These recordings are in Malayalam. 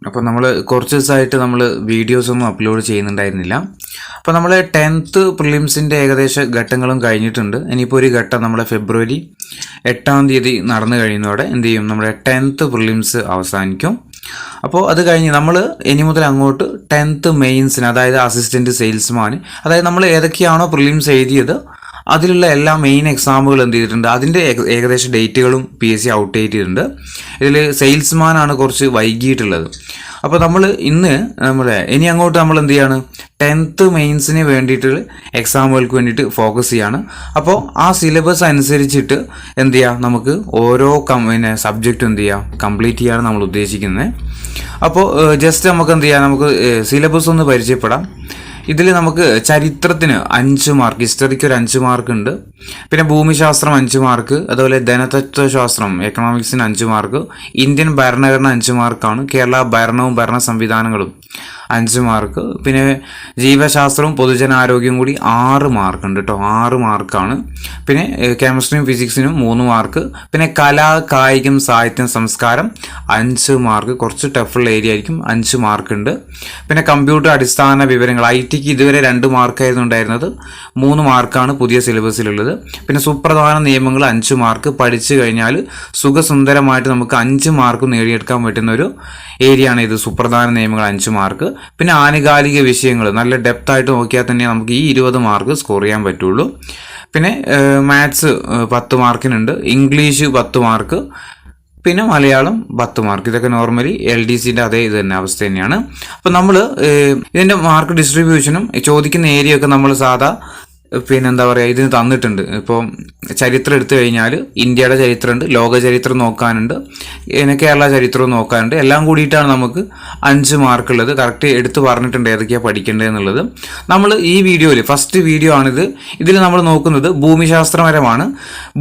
അപ്പോൾ നമ്മൾ കുറച്ച് ദിവസമായിട്ട് നമ്മൾ വീഡിയോസൊന്നും അപ്ലോഡ് ചെയ്യുന്നുണ്ടായിരുന്നില്ല. അപ്പോൾ നമ്മൾ 10th പ്രിലിംസിൻ്റെ ഏകദേശ ഘട്ടങ്ങളും കഴിഞ്ഞിട്ടുണ്ട്. ഇനിയിപ്പോൾ ഒരു ഘട്ടം നമ്മുടെ ഫെബ്രുവരി 8-ാം തീയതി നടന്നു കഴിയുന്നതോടെ എന്ത് ചെയ്യും, നമ്മുടെ 10th പ്രിലിംസ് അവസാനിക്കും. അപ്പോൾ അത് കഴിഞ്ഞ് നമ്മൾ ഇനി മുതൽ അങ്ങോട്ട് 10th മെയിൻസിന്, അതായത് അസിസ്റ്റൻറ്റ് സെയിൽസ്മാൻ, അതായത് നമ്മൾ ഏതൊക്കെയാണോ പ്രിലിംസ് എഴുതിയത് അതിലുള്ള എല്ലാ മെയിൻ എക്സാമുകൾ എന്ത് ചെയ്തിട്ടുണ്ട്, അതിൻ്റെ ഏകദേശ ഡേറ്റുകളും PSC ഔട്ട് ചെയ്തിട്ടുണ്ട്. ഇതിൽ സെയിൽസ്മാനാണ് കുറച്ച് വൈകിയിട്ടുള്ളത്. അപ്പോൾ നമ്മൾ ഇനി അങ്ങോട്ട് നമ്മൾ എന്ത് ചെയ്യാണ്, 10th മെയിൻസിന് വേണ്ടിയിട്ട് എക്സാമുകൾക്ക് വേണ്ടിയിട്ട് ഫോക്കസ് ചെയ്യാണ്. അപ്പോൾ ആ സിലബസ് അനുസരിച്ചിട്ട് എന്ത് ചെയ്യുക, നമുക്ക് ഓരോ സബ്ജക്റ്റ് എന്ത് ചെയ്യുക, കംപ്ലീറ്റ് ചെയ്യാണ് നമ്മൾ ഉദ്ദേശിക്കുന്നത്. അപ്പോൾ ജസ്റ്റ് നമുക്ക് എന്ത് ചെയ്യാം, നമുക്ക് സിലബസ് ഒന്ന് പരിചയപ്പെടാം. ഇതിൽ നമുക്ക് ചരിത്രത്തിന് 5 മാർക്ക്, ഹിസ്റ്ററിക്ക് ഒരു 5 മാർക്ക് ഉണ്ട്. പിന്നെ ഭൂമിശാസ്ത്രം 5 മാർക്ക്, അതുപോലെ ധനതത്വശാസ്ത്രം എക്കണോമിക്സിന് 5 മാർക്ക്, ഇന്ത്യൻ ഭരണഘടന 5 മാർക്കാണ്, കേരള ഭരണവും ഭരണ സംവിധാനങ്ങളും 5 മാർക്ക്, പിന്നെ ജീവശാസ്ത്രവും പൊതുജനാരോഗ്യവും കൂടി 6 മാർക്ക് ഉണ്ട് കേട്ടോ, 6 മാർക്കാണ്. പിന്നെ കെമിസ്ട്രിയും ഫിസിക്സിനും 3 മാർക്ക്, പിന്നെ കലാ കായികം സാഹിത്യം സംസ്കാരം 5 മാർക്ക്, കുറച്ച് ടഫുള്ള ഏരിയ ആയിരിക്കും, 5 മാർക്ക് ഉണ്ട്. പിന്നെ കമ്പ്യൂട്ടർ അടിസ്ഥാന വിവരങ്ങൾ IT ഇതുവരെ 2 മാർക്കായിരുന്നു ഉണ്ടായിരുന്നത്, 3 മാർക്കാണ് പുതിയ സിലബസിലുള്ളത്. പിന്നെ സുപ്രധാന നിയമങ്ങൾ 5 മാർക്ക്, പഠിച്ചു കഴിഞ്ഞാൽ സുഖസുന്ദരമായിട്ട് നമുക്ക് 5 മാർക്ക് നേടിയെടുക്കാൻ പറ്റുന്ന ഒരു ഏരിയ ആണ് ഇത്, സുപ്രധാന നിയമങ്ങൾ 5 മാർക്ക്. പിന്നെ ആനുകാലിക വിഷയങ്ങൾ നല്ല ഡെപ്ത് ആയിട്ട് നോക്കിയാൽ തന്നെ നമുക്ക് ഈ 20 മാർക്ക് സ്കോർ ചെയ്യാൻ പറ്റുള്ളൂ. പിന്നെ മാത്സ് 10 മാർക്കിനുണ്ട്, ഇംഗ്ലീഷ് 10 മാർക്ക്, പിന്നെ മലയാളം 10 മാർക്ക്. ഇതൊക്കെ നോർമലി LDCൻ്റെ അതേ ഇത് തന്നെ അവസ്ഥ തന്നെയാണ്. അപ്പോൾ നമ്മൾ ഇതിൻ്റെ മാർക്ക് ഡിസ്ട്രിബ്യൂഷനും ചോദിക്കുന്ന ഏരിയ ഒക്കെ നമ്മൾ സാധാ പിന്നെ എന്താ പറയുക ഇതിന് തന്നിട്ടുണ്ട്. ഇപ്പോൾ ചരിത്രം എടുത്തു കഴിഞ്ഞാൽ ഇന്ത്യയുടെ ചരിത്രമുണ്ട്, ലോക ചരിത്രം നോക്കാനുണ്ട്, പിന്നെ കേരള ചരിത്രവും നോക്കാനുണ്ട്. എല്ലാം കൂടിയിട്ടാണ് നമുക്ക് 5 മാർക്കുള്ളത്. കറക്റ്റ് എടുത്ത് പറഞ്ഞിട്ടുണ്ട് ഏതൊക്കെയാണ് പഠിക്കേണ്ടതെന്നുള്ളത്. നമ്മൾ ഈ വീഡിയോയിൽ ഫസ്റ്റ് വീഡിയോ ആണിത്. ഇതിൽ നമ്മൾ നോക്കുന്നത് ഭൂമിശാസ്ത്രപരമാണ്.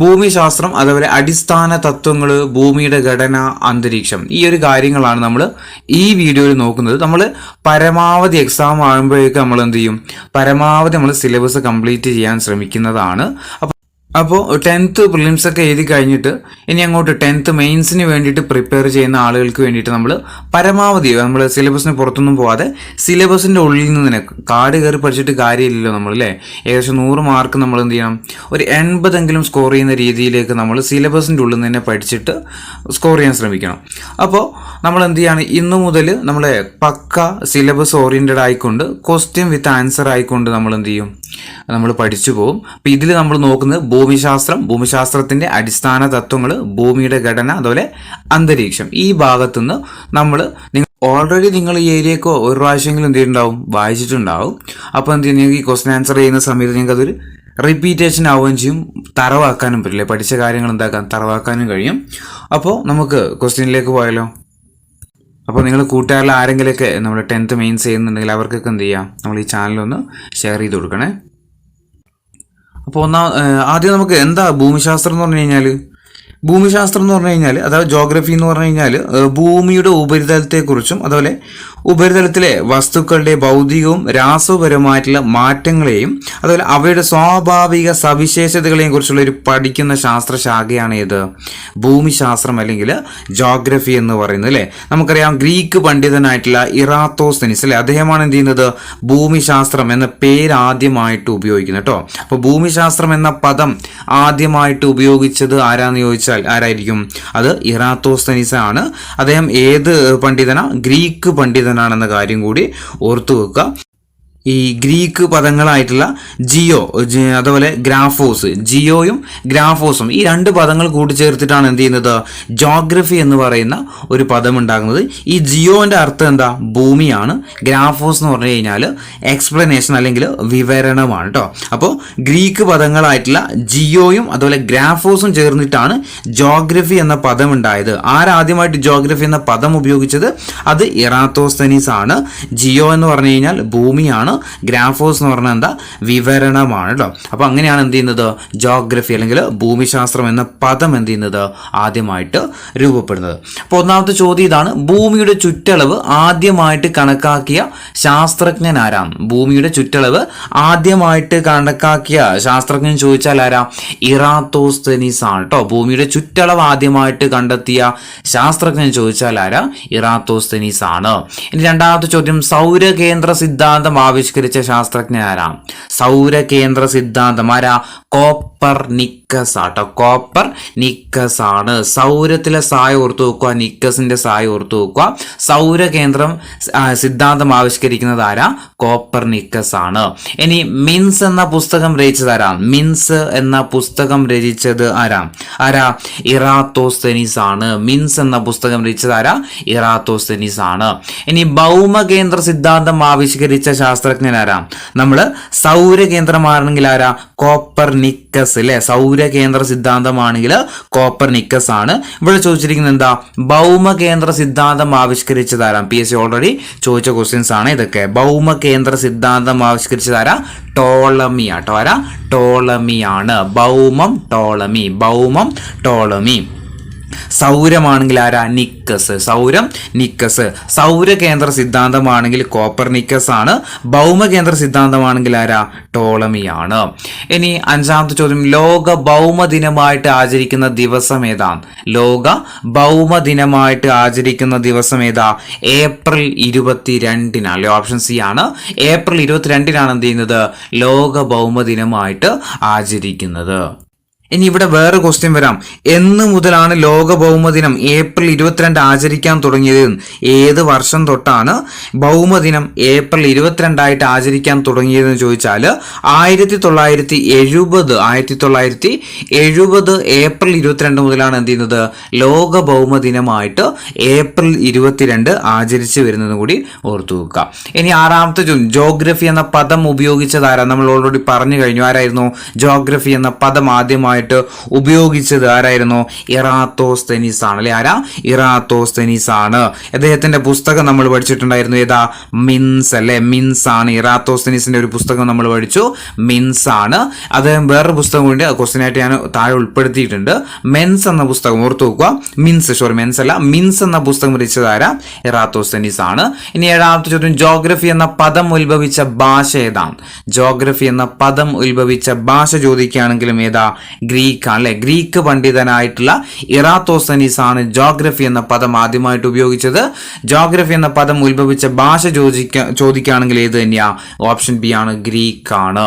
ഭൂമിശാസ്ത്രം, അതുപോലെ അടിസ്ഥാന തത്വങ്ങൾ, ഭൂമിയുടെ ഘടന, അന്തരീക്ഷം, ഈ ഒരു കാര്യങ്ങളാണ് നമ്മൾ ഈ വീഡിയോയിൽ നോക്കുന്നത്. നമ്മൾ പരമാവധി എക്സാം ആകുമ്പോഴേക്കും നമ്മൾ എന്ത് ചെയ്യും, പരമാവധി നമ്മൾ സിലബസ് കംപ്ലീറ്റ് ചെയ്യാൻ ശ്രമിക്കുന്നതാണ്. അപ്പോൾ 10th പ്രിലിംസ് ഒക്കെ എഴുതി കഴിഞ്ഞിട്ട് ഇനി അങ്ങോട്ട് 10th മെയിൻസിന് വേണ്ടിയിട്ട് പ്രിപ്പയർ ചെയ്യുന്ന ആളുകൾക്ക് വേണ്ടിയിട്ട് നമ്മൾ പരമാവധി നമ്മൾ സിലബസിന് പുറത്തൊന്നും പോവാതെ സിലബസിൻ്റെ ഉള്ളിൽ നിന്ന് തന്നെ കാട് കയറി പഠിച്ചിട്ട് കാര്യമില്ലല്ലോ നമ്മൾ, അല്ലേ? ഏകദേശം 100 മാർക്ക് നമ്മൾ എന്ത് ചെയ്യണം, ഒരു 80 സ്കോർ ചെയ്യുന്ന രീതിയിലേക്ക് നമ്മൾ സിലബസിൻ്റെ ഉള്ളിൽ നിന്ന് തന്നെ പഠിച്ചിട്ട് സ്കോർ ചെയ്യാൻ ശ്രമിക്കണം. അപ്പോൾ നമ്മൾ എന്ത് ചെയ്യാണ്, ഇന്നു മുതൽ നമ്മളെ പക്ക സിലബസ് ഓറിയൻറ്റഡ് ആയിക്കൊണ്ട് ക്വസ്റ്റ്യൻ വിത്ത് ആൻസർ ആയിക്കൊണ്ട് നമ്മൾ എന്ത് ചെയ്യും, നമ്മൾ പഠിച്ചു പോകും. അപ്പോൾ ഇതിൽ നമ്മൾ നോക്കുന്നത് ഭൂമിശാസ്ത്രത്തിൻ്റെ അടിസ്ഥാന തത്വങ്ങൾ, ഭൂമിയുടെ ഘടന, അതുപോലെ അന്തരീക്ഷം. ഈ ഭാഗത്തുനിന്ന് ഓൾറെഡി നിങ്ങൾ ഈ ഏരിയയൊക്കെ ഒരു പ്രാവശ്യമെങ്കിലും എന്ത് ചെയ്തിട്ടുണ്ടാവും, വായിച്ചിട്ടുണ്ടാവും. അപ്പോൾ എന്ത് ചെയ്യും, നിങ്ങൾക്ക് ഈ ക്വസ്റ്റ്യൻ ആൻസർ ചെയ്യുന്ന സമയത്ത് നിങ്ങൾക്ക് അതൊരു റിപ്പീറ്റേഷൻ ആവുകയും ചെയ്യും, തറവാക്കാനും പറ്റില്ലേ, പഠിച്ച കാര്യങ്ങൾ എന്താക്കാൻ തറവാക്കാനും കഴിയും. അപ്പോൾ നമുക്ക് ക്വസ്റ്റ്യനിലേക്ക് പോയാലോ. അപ്പോൾ നിങ്ങൾ കൂട്ടുകാരിൽ ആരെങ്കിലുമൊക്കെ നമ്മൾ 10th മെയിൻസ് ചെയ്യുന്നുണ്ടെങ്കിൽ അവർക്കൊക്കെ എന്ത് ചെയ്യാം, നമ്മൾ ഈ ചാനലൊന്ന് ഷെയർ ചെയ്ത് കൊടുക്കണേ. അപ്പോൾ ആദ്യം നമുക്ക് എന്താ ഭൂമിശാസ്ത്രം എന്ന് പറഞ്ഞു കഴിഞ്ഞാൽ, ഭൂമിശാസ്ത്രം എന്ന് പറഞ്ഞു കഴിഞ്ഞാൽ, അതായത് ജോഗ്രഫി എന്ന് പറഞ്ഞു കഴിഞ്ഞാൽ ഭൂമിയുടെ ഉപരിതലത്തെക്കുറിച്ചും അതുപോലെ ഉപരിതലത്തിലെ വസ്തുക്കളുടെ ഭൗതികവും രാസപരമായിട്ടുള്ള മാറ്റങ്ങളെയും അതുപോലെ അവയുടെ സ്വാഭാവിക സവിശേഷതകളെയും കുറിച്ചുള്ള ഒരു പഠിക്കുന്ന ശാസ്ത്രശാഖയാണ് ഏത്, ഭൂമിശാസ്ത്രം അല്ലെങ്കിൽ ജോഗ്രഫി എന്ന് പറയുന്നത്, അല്ലേ? നമുക്കറിയാം ഗ്രീക്ക് പണ്ഡിതനായിട്ടുള്ള ഇറാത്തോസ്തനീസ്, അല്ലേ, അദ്ദേഹമാണ് എന്ത് ചെയ്യുന്നത്, ഭൂമിശാസ്ത്രം എന്ന പേര് ആദ്യമായിട്ട് ഉപയോഗിക്കുന്നത് കേട്ടോ. അപ്പോൾ ഭൂമിശാസ്ത്രം എന്ന പദം ആദ്യമായിട്ട് ഉപയോഗിച്ചത് ആരാന്ന് ചോദിച്ചാൽ ആരായിരിക്കും, അത് ഇറാത്തോസ്തനീസ് ആണ്. അദ്ദേഹം ഏത് പണ്ഡിതനാ, ഗ്രീക്ക് പണ്ഡിതനാണെന്ന കാര്യം കൂടി ഓർത്തു വെക്കുക. ഈ ഗ്രീക്ക് പദങ്ങളായിട്ടുള്ള അതുപോലെ ഗ്രാഫോസ്, ജിയോയും ഗ്രാഫോസും, ഈ 2 പദങ്ങൾ കൂട്ടിച്ചേർത്തിട്ടാണ് എന്ത് ചെയ്യുന്നത്, ജോഗ്രഫി എന്ന് പറയുന്ന ഒരു പദം ഉണ്ടാകുന്നത്. ഈ ജിയോന്റെ അർത്ഥം എന്താ, ഭൂമിയാണ്. ഗ്രാഫോസ് എന്ന് പറഞ്ഞു കഴിഞ്ഞാൽ എക്സ്പ്ലനേഷൻ അല്ലെങ്കിൽ വിവരണമാണ് കേട്ടോ. അപ്പോൾ ഗ്രീക്ക് പദങ്ങളായിട്ടുള്ള ജിയോയും അതുപോലെ ഗ്രാഫോസും ചേർന്നിട്ടാണ് ജോഗ്രഫി എന്ന പദം ഉണ്ടായത്. ആരാദ്യമായിട്ട് ജോഗ്രഫി എന്ന പദം ഉപയോഗിച്ചത്, അത് ഇറാത്തോസ്തനീസ് ആണ്. ജിയോ എന്ന് പറഞ്ഞു കഴിഞ്ഞാൽ ഭൂമിയാണ്, ഗ്രാഫോസ് എന്ന് പറഞ്ഞാൽ എന്താ, വിവരണമാണ് കേട്ടോ. അപ്പോൾ അങ്ങനെയാണ് എന്ത് ചെയ്യുന്നത്, ജോഗ്രഫി അല്ലെങ്കിൽ ഭൂമിശാസ്ത്രം എന്ന പദം എന്ത് ചെയ്യുന്നത് ആദ്യമായിട്ട് രൂപപ്പെടുന്നത്. അപ്പോൾ ഒന്നാമത്തെ ചോദ്യം ഇതാണ്, ഭൂമിയുടെ ചുറ്റളവ് ആദ്യമായിട്ട് കണക്കാക്കിയ ശാസ്ത്രജ്ഞൻ ആരാണ്? ഭൂമിയുടെ ചുറ്റളവ് ആദ്യമായിട്ട് കണക്കാക്കിയ ശാസ്ത്രജ്ഞൻ ചോദിച്ചാൽ ആരാ? ഇറാത്തോസ്തനീസ് ആണ് കേട്ടോ. ഭൂമിയുടെ ചുറ്റളവ് ആദ്യമായിട്ട് കണ്ടെത്തിയ ശാസ്ത്രജ്ഞൻ ചോദിച്ചാൽ ആരാ? ഇറാത്തോസ്തനീസ് ആണ്. ഇനി രണ്ടാമത്തെ ചോദ്യം, സൗരകേന്ദ്ര സിദ്ധാന്തം ആവിഷ്കരിച്ച ശാസ്ത്രജ്ഞൻ ആരാ? സൗരകേന്ദ്ര സിദ്ധാന്തം ആരാ? കോപ്പർനിക്കസ് ആട്ടോ. കോപ്പർനിക്കസ് ആണ്. സൗരത്തിലെ സായം ഓർത്തു വെക്കുക, നിക്കസിന്റെ സായം ഓർത്തു വെക്കുക. സൗരകേന്ദ്രം സിദ്ധാന്തം ആവിഷ്കരിക്കുന്നത് ആരാ? കോപ്പർനിക്കസ് ആണ്. ഇനി മിൻസ് എന്ന പുസ്തകം രചിച്ചത് ആരാ? മിൻസ് എന്ന പുസ്തകം രചിച്ചത് ആരാ? ഇറാത്തോസ്തനീസ് ആണ്. മിൻസ് എന്ന പുസ്തകം രചിച്ചത് ആരാ? ഇറാത്തോസ്തനീസ് ആണ്. ഇനി ഭൗമകേന്ദ്ര സിദ്ധാന്തം ആവിഷ്കരിച്ച ശാസ്ത്രജ്ഞൻ ആരാ? നമ്മള് സൗരകേന്ദ്രമാണെങ്കിൽ ആരാ? കോപ്പർനിക്കസ് അല്ലെ. സൗരകേന്ദ്ര സിദ്ധാന്തമാണെങ്കിൽ കോപ്പർനിക്കസ് ആണ്. ഇവിടെ ചോദിച്ചിരിക്കുന്നത് എന്താ? ഭൗമകേന്ദ്ര സിദ്ധാന്തം ആവിഷ്കരിച്ചത് ആരാ? PSC ഓൾറെഡി ചോദിച്ച ക്വസ്റ്റ്യൻസ് ആണ് ഇതൊക്കെ. ഭൗമകേന്ദ്ര സിദ്ധാന്തം ആവിഷ്കരിച്ചത് ആരാ? ടോളമി ആട്ടോ. ആരാ? ടോളമി ആണ്. ഭൗമം ടോളമി. സൗരമാണെങ്കിൽ ആരാ? നിക്കസ്. സൗരം നിക്കസ്. സൗരകേന്ദ്ര സിദ്ധാന്തമാണെങ്കിൽ കോപ്പർനിക്കസ് ആണ്. ഭൗമകേന്ദ്ര സിദ്ധാന്തമാണെങ്കിൽ ആരാ? ടോളമി ആണ്. ഇനി അഞ്ചാമത്തെ ചോദ്യം, ലോക ഭൗമ ദിനമായിട്ട് ആചരിക്കുന്ന ദിവസം ഏതാണ്? ലോക ഭൗമ ദിനമായിട്ട് ആചരിക്കുന്ന ദിവസം ഏതാ? ഏപ്രിൽ 22 ഓപ്ഷൻ സി ആണ്. ഏപ്രിൽ 22 എന്ത് ചെയ്യുന്നത്? ലോക ഭൗമ ദിനമായിട്ട് ആചരിക്കുന്നത്. ഇനി ഇവിടെ വേറെ ക്വസ്റ്റ്യൻ വരാം, എന്ന് മുതലാണ് ലോക ഭൗമദിനം ഏപ്രിൽ 22 ആചരിക്കാൻ തുടങ്ങിയത്? ഏത് വർഷം തൊട്ടാണ് ഭൗമദിനം ഏപ്രിൽ 22 ആചരിക്കാൻ തുടങ്ങിയതെന്ന് ചോദിച്ചാൽ 1970 ഏപ്രിൽ 22 മുതലാണ് എന്ത് ചെയ്യുന്നത്? ലോക ഭൗമദിനമായിട്ട് ഏപ്രിൽ 22 ആചരിച്ചു വരുന്നത് കൂടി ഓർത്തു വെക്കുക. ഇനി ആറാമത്തെ ചോദ്യം, ജോഗ്രഫി എന്ന പദം ഉപയോഗിച്ചത് ആരാ? നമ്മൾ ഓൾറെഡി പറഞ്ഞു കഴിഞ്ഞു. ആരായിരുന്നു ജോഗ്രഫി എന്ന പദം ആദ്യമായിട്ട് ഉപയോഗിച്ചത്? ആരായിരുന്നു? ഇറാത്തോസ്തനീസ് ആണ് അല്ലെ. ആരാ? ഇറാത്തോസ്തനീസ് ആണ്. അദ്ദേഹത്തിന്റെ പുസ്തകം നമ്മൾ പഠിച്ചിട്ടുണ്ടായിരുന്നു. ഏതാ? മിൻസ് അല്ലെ. മിൻസ് ആണ്. ഇറാത്തോസ്തനീസിന്റെ ഒരു പുസ്തകം നമ്മൾ പഠിച്ചു, മിൻസ് ആണ്. അദ്ദേഹം വേറൊരു പുസ്തകം കൊണ്ട് ക്വസ്റ്റ്യൻ ആയിട്ട് ഞാൻ താഴെ ഉൾപ്പെടുത്തിയിട്ടുണ്ട്. മെൻസ് എന്ന പുസ്തകം ഓർത്തു നോക്കുക. മെൻസ് അല്ല, മിൻസ് എന്ന പുസ്തകം രചിച്ചത് ആരാ? ഇറാത്തോസ്തനീസ് ആണ്. ഇനി ഏഴാമത്തെ ചോദ്യം, ജോഗ്രഫി എന്ന പദം ഉത്ഭവിച്ച ഭാഷ ഏതാണ്? ജോഗ്രഫി എന്ന പദം ഉത്ഭവിച്ച ഭാഷ ചോദിക്കുകയാണെങ്കിലും ഏതാ? ഗ്രീക്ക് ആണ് അല്ലെ. ഗ്രീക്ക് പണ്ഡിതനായിട്ടുള്ള ഇറാത്തോസ്തനീസ് ആണ് ജോഗ്രഫി എന്ന പദം ആദ്യമായിട്ട് ഉപയോഗിച്ചത്. ജോഗ്രഫി എന്ന പദം ഉത്ഭവിച്ച ഭാഷ ചോദിക്കുകയാണെങ്കിൽ ഏത് തന്നെയാ? ഓപ്ഷൻ ബി ആണ്, ഗ്രീക്ക് ആണ്.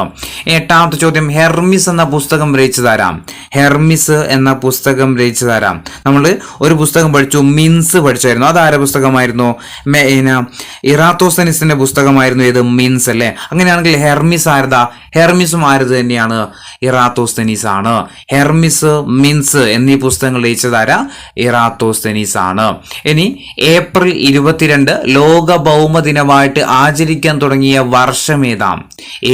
എട്ടാമത്തെ ചോദ്യം, ഹെർമിസ് എന്ന പുസ്തകം രചിച്ചതാരാം? ഹെർമിസ് എന്ന പുസ്തകം രചിച്ചതാരാം? നമ്മൾ ഒരു പുസ്തകം പഠിച്ചു, മിൻസ് പഠിച്ചായിരുന്നു. അതാരെ പുസ്തകമായിരുന്നു? ഇറാത്തോസ്തനീസിന്റെ പുസ്തകമായിരുന്നു. ഏത്? മിൻസ് അല്ലെ. അങ്ങനെയാണെങ്കിൽ ഹെർമിസ് ആരതാ? ഹെർമിസും ആരത് തന്നെയാണ്? ഇറാത്തോസ്തനീസ് ആണ്. ഹെർമിസ്, മിൻസ് എന്നീ പുസ്തകങ്ങൾ രചിച്ചതാരാ? ഇറാത്തോസ്തനീസ് ആണ്. ഇനി ഏപ്രിൽ 22 ലോക ഭൗമ ദിനമായിട്ട് ആചരിക്കാൻ തുടങ്ങിയ വർഷം ഏതാം?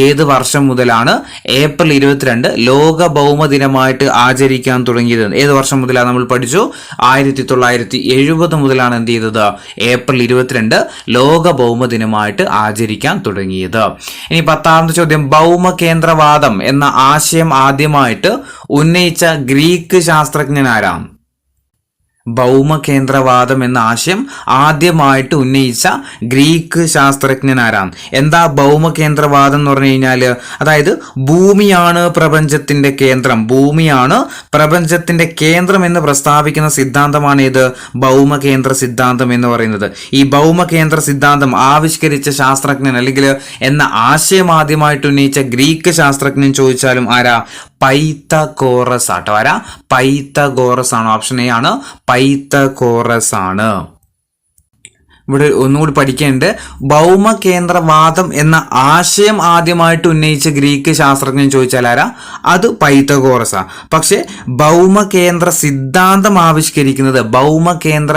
ഏത് വർഷം മുതലാണ് ഏപ്രിൽ 22 ലോക ഭൗമ ദിനമായിട്ട് ആചരിക്കാൻ തുടങ്ങിയത്? ഏത് വർഷം മുതലാണ്? നമ്മൾ പഠിച്ചു 1970 മുതലാണ് എന്ത് ചെയ്തത്? ഏപ്രിൽ 22 ലോക ഭൗമ ദിനമായിട്ട് ആചരിക്കാൻ തുടങ്ങിയത്. ഇനി 10ാമത്തെ ചോദ്യം, ഭൗമകേന്ദ്രവാദം എന്ന ആശയം ആദ്യമായിട്ട് ഉന്നയിച്ച ഗ്രീക്ക് ശാസ്ത്രജ്ഞൻ ആരാണ്? ഭൗമകേന്ദ്രവാദം എന്ന ആശയം ആദ്യമായിട്ട് ഉന്നയിച്ച ഗ്രീക്ക് ശാസ്ത്രജ്ഞൻ ആരാണ്? എന്താ ഭൗമകേന്ദ്രവാദം എന്ന് പറഞ്ഞു കഴിഞ്ഞാൽ? അതായത് ഭൂമിയാണ് പ്രപഞ്ചത്തിന്റെ കേന്ദ്രം, ഭൂമിയാണ് പ്രപഞ്ചത്തിന്റെ കേന്ദ്രം എന്ന് പ്രസ്താവിക്കുന്ന സിദ്ധാന്തമാണ് ഇത് ഭൗമകേന്ദ്ര സിദ്ധാന്തം എന്ന് പറയുന്നത്. ഈ ഭൗമകേന്ദ്ര സിദ്ധാന്തം ആവിഷ്കരിച്ച ശാസ്ത്രജ്ഞൻ അല്ലെങ്കിൽ എന്ന ആശയം ആദ്യമായിട്ട് ഉന്നയിച്ച ഗ്രീക്ക് ശാസ്ത്രജ്ഞൻ ചോദിച്ചാലും ആരാ? പൈത്തഗോറസ് ആട്ടോ. ആരാ? പൈത്തഗോറസ് ആണ്. ഓപ്ഷൻ എ ആണ്, പൈത്തഗോറസ് ആണ്. ഇവിടെ ഒന്നുകൂടി പഠിക്കേണ്ടത്, ഭൗമകേന്ദ്രവാദം എന്ന ആശയം ആദ്യമായിട്ട് ഉന്നയിച്ച ഗ്രീക്ക് ശാസ്ത്രജ്ഞൻ ചോദിച്ചാൽ ആരാ? അത് പൈത്തഗോറസാ. പക്ഷെ ഭൗമകേന്ദ്ര സിദ്ധാന്തം ആവിഷ്കരിക്കുന്നത് ഭൗമകേന്ദ്ര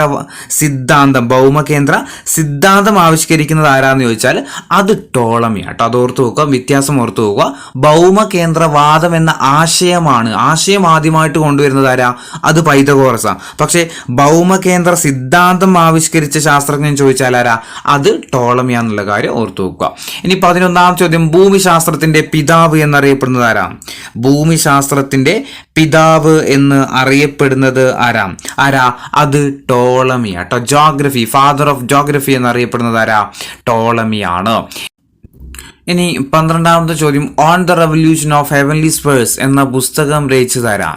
സിദ്ധാന്തം ആവിഷ്കരിക്കുന്നത് ആരാന്ന് ചോദിച്ചാൽ അത് ടോളമി ആട്ടോ. അത് ഓർത്തു നോക്കുക, വ്യത്യാസം ഓർത്തു നോക്കുക. ഭൗമകേന്ദ്രവാദം എന്ന ആശയം ആദ്യമായിട്ട് കൊണ്ടുവരുന്നത് ആരാ? അത് പൈത്തഗോറസാ. പക്ഷെ ഭൗമകേന്ദ്ര സിദ്ധാന്തം ആവിഷ്കരിച്ച ശാസ്ത്രജ്ഞൻ ചോദിച്ചാൽ ആരാ? അത് ടോളമിയാന്നുള്ള കാര്യം ഓർത്തു വെക്കുക. ഇനി 11ാം ചോദ്യം, ഭൂമിശാസ്ത്രത്തിന്റെ പിതാവ് എന്നറിയപ്പെടുന്നത് ആരാ? ഭൂമിശാസ്ത്രത്തിന്റെ പിതാവ് എന്ന് അറിയപ്പെടുന്നത് ആരാ? അത് ടോളമി കേട്ടോ. ജോഗ്രഫി, ഫാദർ ഓഫ് ജോഗ്രഫി എന്നറിയപ്പെടുന്നത് ആരാ? ടോളമിയാണ്. ഇനി 12ാമത്തെ ചോദ്യം, on the revolution of heavenly Spurs എന്ന പുസ്തകം രചിച്ചത് ആരാ?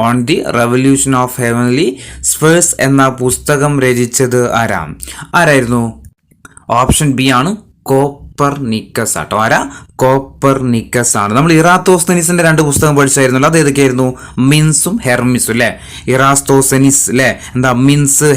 On the revolution of heavenly Spurs എന്ന പുസ്തകം രചിച്ചത് ആരായിരുന്നു? ഓപ്ഷൻ ബി ആണ് കോപ്പർനിക്കസ് ആട്ടോ. ആരാ? കോപ്പർനിക്കസ് ആണ്. നമ്മൾ ഇറാത്തോസ്തനീസിന്റെ 2 പുസ്തകം പഠിച്ചായിരുന്നല്ലോ, അത് ഏതൊക്കെയായിരുന്നു? മിൻസും ഹെർമിസും അല്ലെ. ഇറാത്തോസ്തനീസ് അല്ലെ, എന്താ മിൻസ്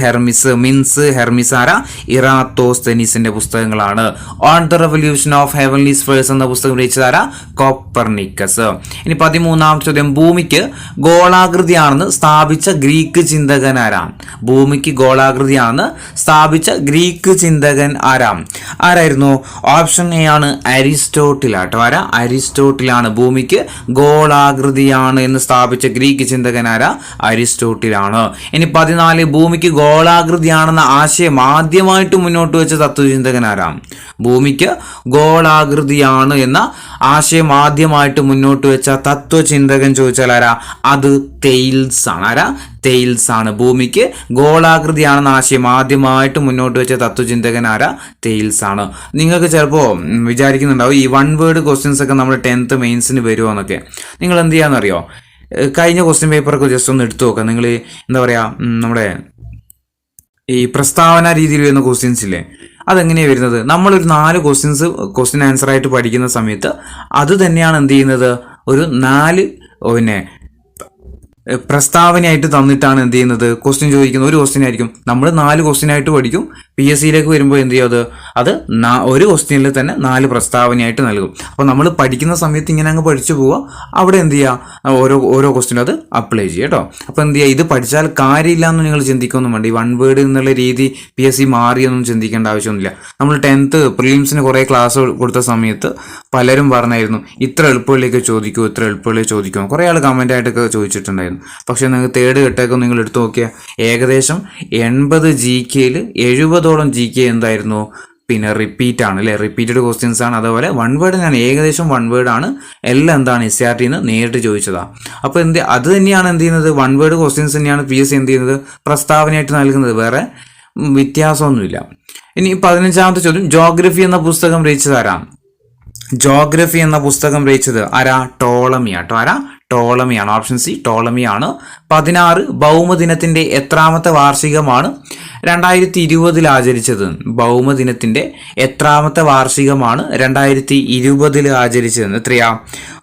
ഹെർമിസ് ആരാ? ഇറാത്തോസ്തനീസിന്റെ പുസ്തകങ്ങളാണ്. On the revolution of heavenly Spurs എന്ന പുസ്തകം രചിച്ചത് ആരാ? കോപ്പർനിക്കസ്. ഇനി 13ാം ചോദ്യം, ഭൂമിക്ക് ഗോളാകൃതിയാണെന്ന് സ്ഥാപിച്ച ഗ്രീക്ക് ചിന്തകൻ ആരാ? ഭൂമിക്ക് ഗോളാകൃതിയാണെന്ന് സ്ഥാപിച്ച ഗ്രീക്ക് ചിന്തകൻ ആരായിരുന്നു? ഓപ്ഷൻ എ ആണ് അരിസ്റ്റോട്ടിൽ ആട്ടോ. ആരാ? അരിസ്റ്റോട്ടിലാണ്. ഭൂമിക്ക് ഗോളാകൃതിയാണ് എന്ന് സ്ഥാപിച്ച ഗ്രീക്ക് ചിന്തകൻ ആരാ? അരിസ്റ്റോട്ടിലാണ്. ഇനി 14, ഭൂമിക്ക് ഗോളാകൃതിയാണെന്ന ആശയം ആദ്യമായിട്ട് മുന്നോട്ട് വെച്ച തത്വചിന്തകൻ ആരാ? ഭൂമിക്ക് ഗോളാകൃതിയാണ് എന്ന ആശയം ആദ്യമായിട്ട് മുന്നോട്ട് വെച്ച തത്വചിന്തകൻ ചോദിച്ചാൽ ആരാ? അത് തെയിൽസ് ആണ്. ആരാ? തെയിൽസ് ആണ്. ഭൂമിക്ക് ഗോളാകൃതിയാണെന്ന ആശയം ആദ്യമായിട്ട് മുന്നോട്ട് വെച്ച തത്വചിന്തകൻ ആരാ? തെയിൽസ് ആണ്. നിങ്ങൾക്ക് ചിലപ്പോൾ വിചാരിക്കുന്നുണ്ടാവും ഈ 1 വേർഡ് ക്വസ്റ്റ്യൻസ് ഒക്കെ നമ്മൾ 10th മെയിൻസിന് വരുമോ എന്നൊക്കെ. നിങ്ങൾ എന്ത് ചെയ്യാന്നറിയോ? കഴിഞ്ഞ ക്വസ്റ്റ്യൻ പേപ്പറൊക്കെ ജസ്റ്റ് ഒന്ന് എടുത്തു നോക്കാം. നിങ്ങൾ എന്താ പറയുക, നമ്മുടെ ഈ പ്രസ്താവന രീതിയിൽ വരുന്ന ക്വസ്റ്റ്യൻസ് ഇല്ലേ, അതെങ്ങനെയാണ് വരുന്നത്? നമ്മളൊരു 4 ക്വസ്റ്റ്യൻ ആൻസർ ആയിട്ട് പഠിക്കുന്ന സമയത്ത് അത് തന്നെയാണ് എന്ത് ചെയ്യുന്നത്, ഒരു 4 പ്രസ്താവനയായിട്ട് തന്നിട്ടാണ് എന്ത് ചെയ്യുന്നത്, ക്വസ്റ്റ്യൻ ചോദിക്കുന്നത്. ഒരു ക്വസ്റ്റ്യൻ ആയിരിക്കും, നമ്മൾ 4 ക്വസ്റ്റ്യൻ ആയിട്ട് പഠിക്കും. PSCയിലേക്ക് വരുമ്പോൾ എന്ത് ചെയ്യും, അത് ഒരു ക്വസ്റ്റ്യനിൽ തന്നെ 4 പ്രസ്താവനയായിട്ട് നൽകും. അപ്പോൾ നമ്മൾ പഠിക്കുന്ന സമയത്ത് ഇങ്ങനെ അങ്ങ് പഠിച്ചു പോവുക, അവിടെ എന്ത് ചെയ്യുക, ഓരോ ക്വസ്റ്റ്യനും അത് അപ്ലൈ ചെയ്യുക കേട്ടോ. അപ്പോൾ എന്ത് ചെയ്യുക, ഇത് പഠിച്ചാൽ കാര്യമില്ല എന്ന് നിങ്ങൾ ചിന്തിക്കൊന്നും വേണ്ട. ഈ 1 വേർഡ് എന്നുള്ള രീതി PSC മാറിയൊന്നും ചിന്തിക്കേണ്ട ആവശ്യമൊന്നുമില്ല. നമ്മൾ 10th പ്രിലിംസിന് കുറേ ക്ലാസ് കൊടുത്ത സമയത്ത് പലരും പറഞ്ഞായിരുന്നു ഇത്ര എളുപ്പങ്ങളിലേക്ക് ചോദിക്കുമോ. കുറേ ആൾ കമൻ്റ് ആയിട്ടൊക്കെ ചോദിച്ചിട്ടുണ്ടായിരുന്നു. പക്ഷെ നിങ്ങൾക്ക് 3rd ഘട്ടമൊക്കെ നിങ്ങൾ എടുത്തു നോക്കിയാൽ ഏകദേശം 80 GKയിൽ 70ഓളം GK എന്തായിരുന്നു, പിന്നെ റിപ്പീറ്റ് ആണ് അല്ലേ, റിപ്പീറ്റഡ് ക്വസ്റ്റ്യൻസ് ആണ്. അതുപോലെ 1 വേർഡിനാണ്, ഏകദേശം 1 വേർഡ് ആണ്. എല്ലാം എന്താണ് SRTന്ന് നേരിട്ട് ചോദിച്ചതാണ്. അപ്പോൾ അത് തന്നെയാണ് എന്ത് ചെയ്യുന്നത്, 1 വേർഡ് ക്വസ്റ്റ്യൻസ് തന്നെയാണ് PSC എന്ത് ചെയ്യുന്നത്, പ്രസ്താവനയായിട്ട് നൽകുന്നത്. വേറെ വ്യത്യാസമൊന്നുമില്ല. ഇനി 15ാമത്തെ ചോദ്യം, ജോഗ്രഫി എന്ന പുസ്തകം രചിച്ചത് ആരാ? ജോഗ്രഫി എന്ന പുസ്തകം രചിച്ചത് ആരാ? ടോളമി ആട്ടോ. ആരാ? ടോളമിയാണ്. Option C ടോളമിയാണ്. 16, ഭൗമദിനത്തിന്റെ എത്രാമത്തെ വാർഷികമാണ് 2020 ആചരിച്ചത്? ഭൗമദിനത്തിന്റെ എത്രാമത്തെ വാർഷികമാണ് 2020 ആചരിച്ചത്? എത്രയാ?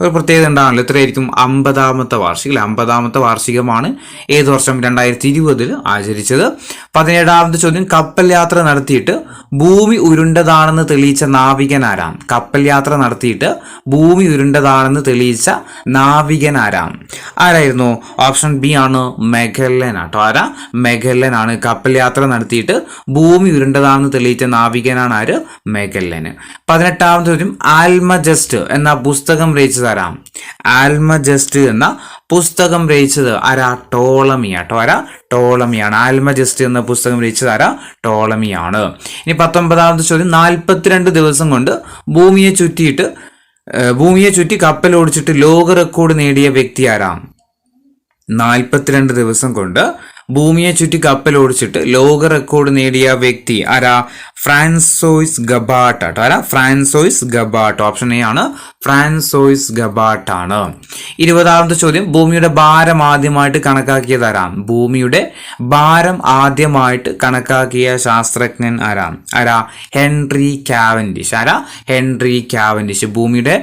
ഒരു പ്രത്യേകത ഉണ്ടാണല്ലോ, എത്രയായിരിക്കും? 50ാമത്തെ വാർഷികം. 50ാമത്തെ വാർഷികമാണ് ഏത് വർഷം? 2020 ആചരിച്ചത്. 17ാമത്തെ ചോദ്യം, കപ്പൽ യാത്ര നടത്തിയിട്ട് ഭൂമി ഉരുണ്ടതാണെന്ന് തെളിയിച്ച നാവികൻ ആരാം? കപ്പൽ യാത്ര നടത്തിയിട്ട് ഭൂമി ഉരുണ്ടതാണെന്ന് തെളിയിച്ച നാവികൻ ആരായിരുന്നു? ഓപ്ഷൻ ബി ആണ് മെഗല്ലൻ ആട്ടോ. ആരാ? മെഗല്ലൻ ആണ്. കപ്പൽ യാത്ര നടത്തിയിട്ട് ഭൂമി ഉരുണ്ടതാണെന്ന് തെളിയിച്ച നാവികനാണ് ആര്? മെഗല്ലന്. 18ാമത്തെ ചോദ്യം, ആൽമജസ്റ്റ് എന്ന പുസ്തകം രചിച്ചത് ആരാ? ആൽമജസ്റ്റ് എന്ന പുസ്തകം രചിച്ചത് ആരാ? ടോളമി ആട്ടോ. ആരാ? ടോളമിയാണ്. ആൽമജസ്റ്റ് എന്ന പുസ്തകം രചിച്ചത് ആരാ? ടോളമിയാണ്. ഇനി 19ാമത്തെ ചോദ്യം, 42 ദിവസം കൊണ്ട് ഭൂമിയെ ചുറ്റി കപ്പൽ ഓടിച്ചിട്ട് ലോക റെക്കോർഡ് നേടിയ വ്യക്തി ആരാ? 42 ദിവസം കൊണ്ട് ഭൂമിയെ ചുറ്റി കപ്പൽ ഓടിച്ചിട്ട് ലോക റെക്കോർഡ് നേടിയ വ്യക്തി ആരാ? ഫ്രാൻസോയ്സ് ഗബാട്ട് ആട്ടോ. ആരാ? ഫ്രാൻസോയ്സ് ഗബാട്ട്. ഓപ്ഷൻ എ ആണ്, ഫ്രാൻസോയ്സ് ഗബാട്ട് ആണ്. 20ാമത്തെ ചോദ്യം, ഭൂമിയുടെ ഭാരം ആദ്യമായിട്ട് കണക്കാക്കിയത് ആരാ? ഭൂമിയുടെ ഭാരം ആദ്യമായിട്ട് കണക്കാക്കിയ ശാസ്ത്രജ്ഞൻ ആരാ? Henry Cavendish. ആരാ? Henry Cavendish. ഭൂമിയുടെ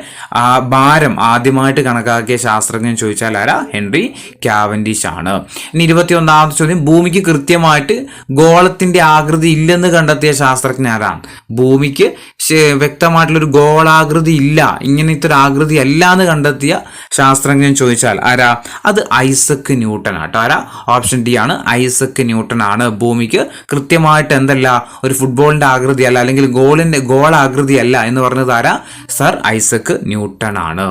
ഭാരം ആദ്യമായിട്ട് കണക്കാക്കിയ ശാസ്ത്രജ്ഞൻ ചോദിച്ചാൽ ആരാ? ഹെൻറി കാവൻഡിഷ് ആണ്. ഇനി 21ാമത്തെ ചോദ്യം, ഭൂമിക്ക് കൃത്യമായിട്ട് ഗോളത്തിന്റെ ആകൃതി ഇല്ലെന്ന് കണ്ടെത്തിയ ശാസ്ത്രജ്ഞൻ ആരാണ്? ഭൂമിക്ക് വ്യക്തമായിട്ടുള്ളൊരു ഗോളാകൃതി ഇല്ല, ഇങ്ങനത്തെ ഒരു ആകൃതി അല്ല എന്ന് കണ്ടെത്തിയ ശാസ്ത്രജ്ഞൻ ചോദിച്ചാൽ ആരാ? അത് ഐസക് ന്യൂട്ടൺ ആട്ടോ. ആരാ? ഓപ്ഷൻ ഡി ആണ്, ഐസക് ന്യൂട്ടൺ ആണ്. ഭൂമിക്ക് കൃത്യമായിട്ട് എന്തല്ല, ഒരു ഫുട്ബോളിന്റെ ആകൃതി അല്ല, അല്ലെങ്കിൽ ഗോളാകൃതി അല്ല എന്ന് പറഞ്ഞത് ആരാ? സർ ഐസക് ന്യൂട്ടൺ ആണ്.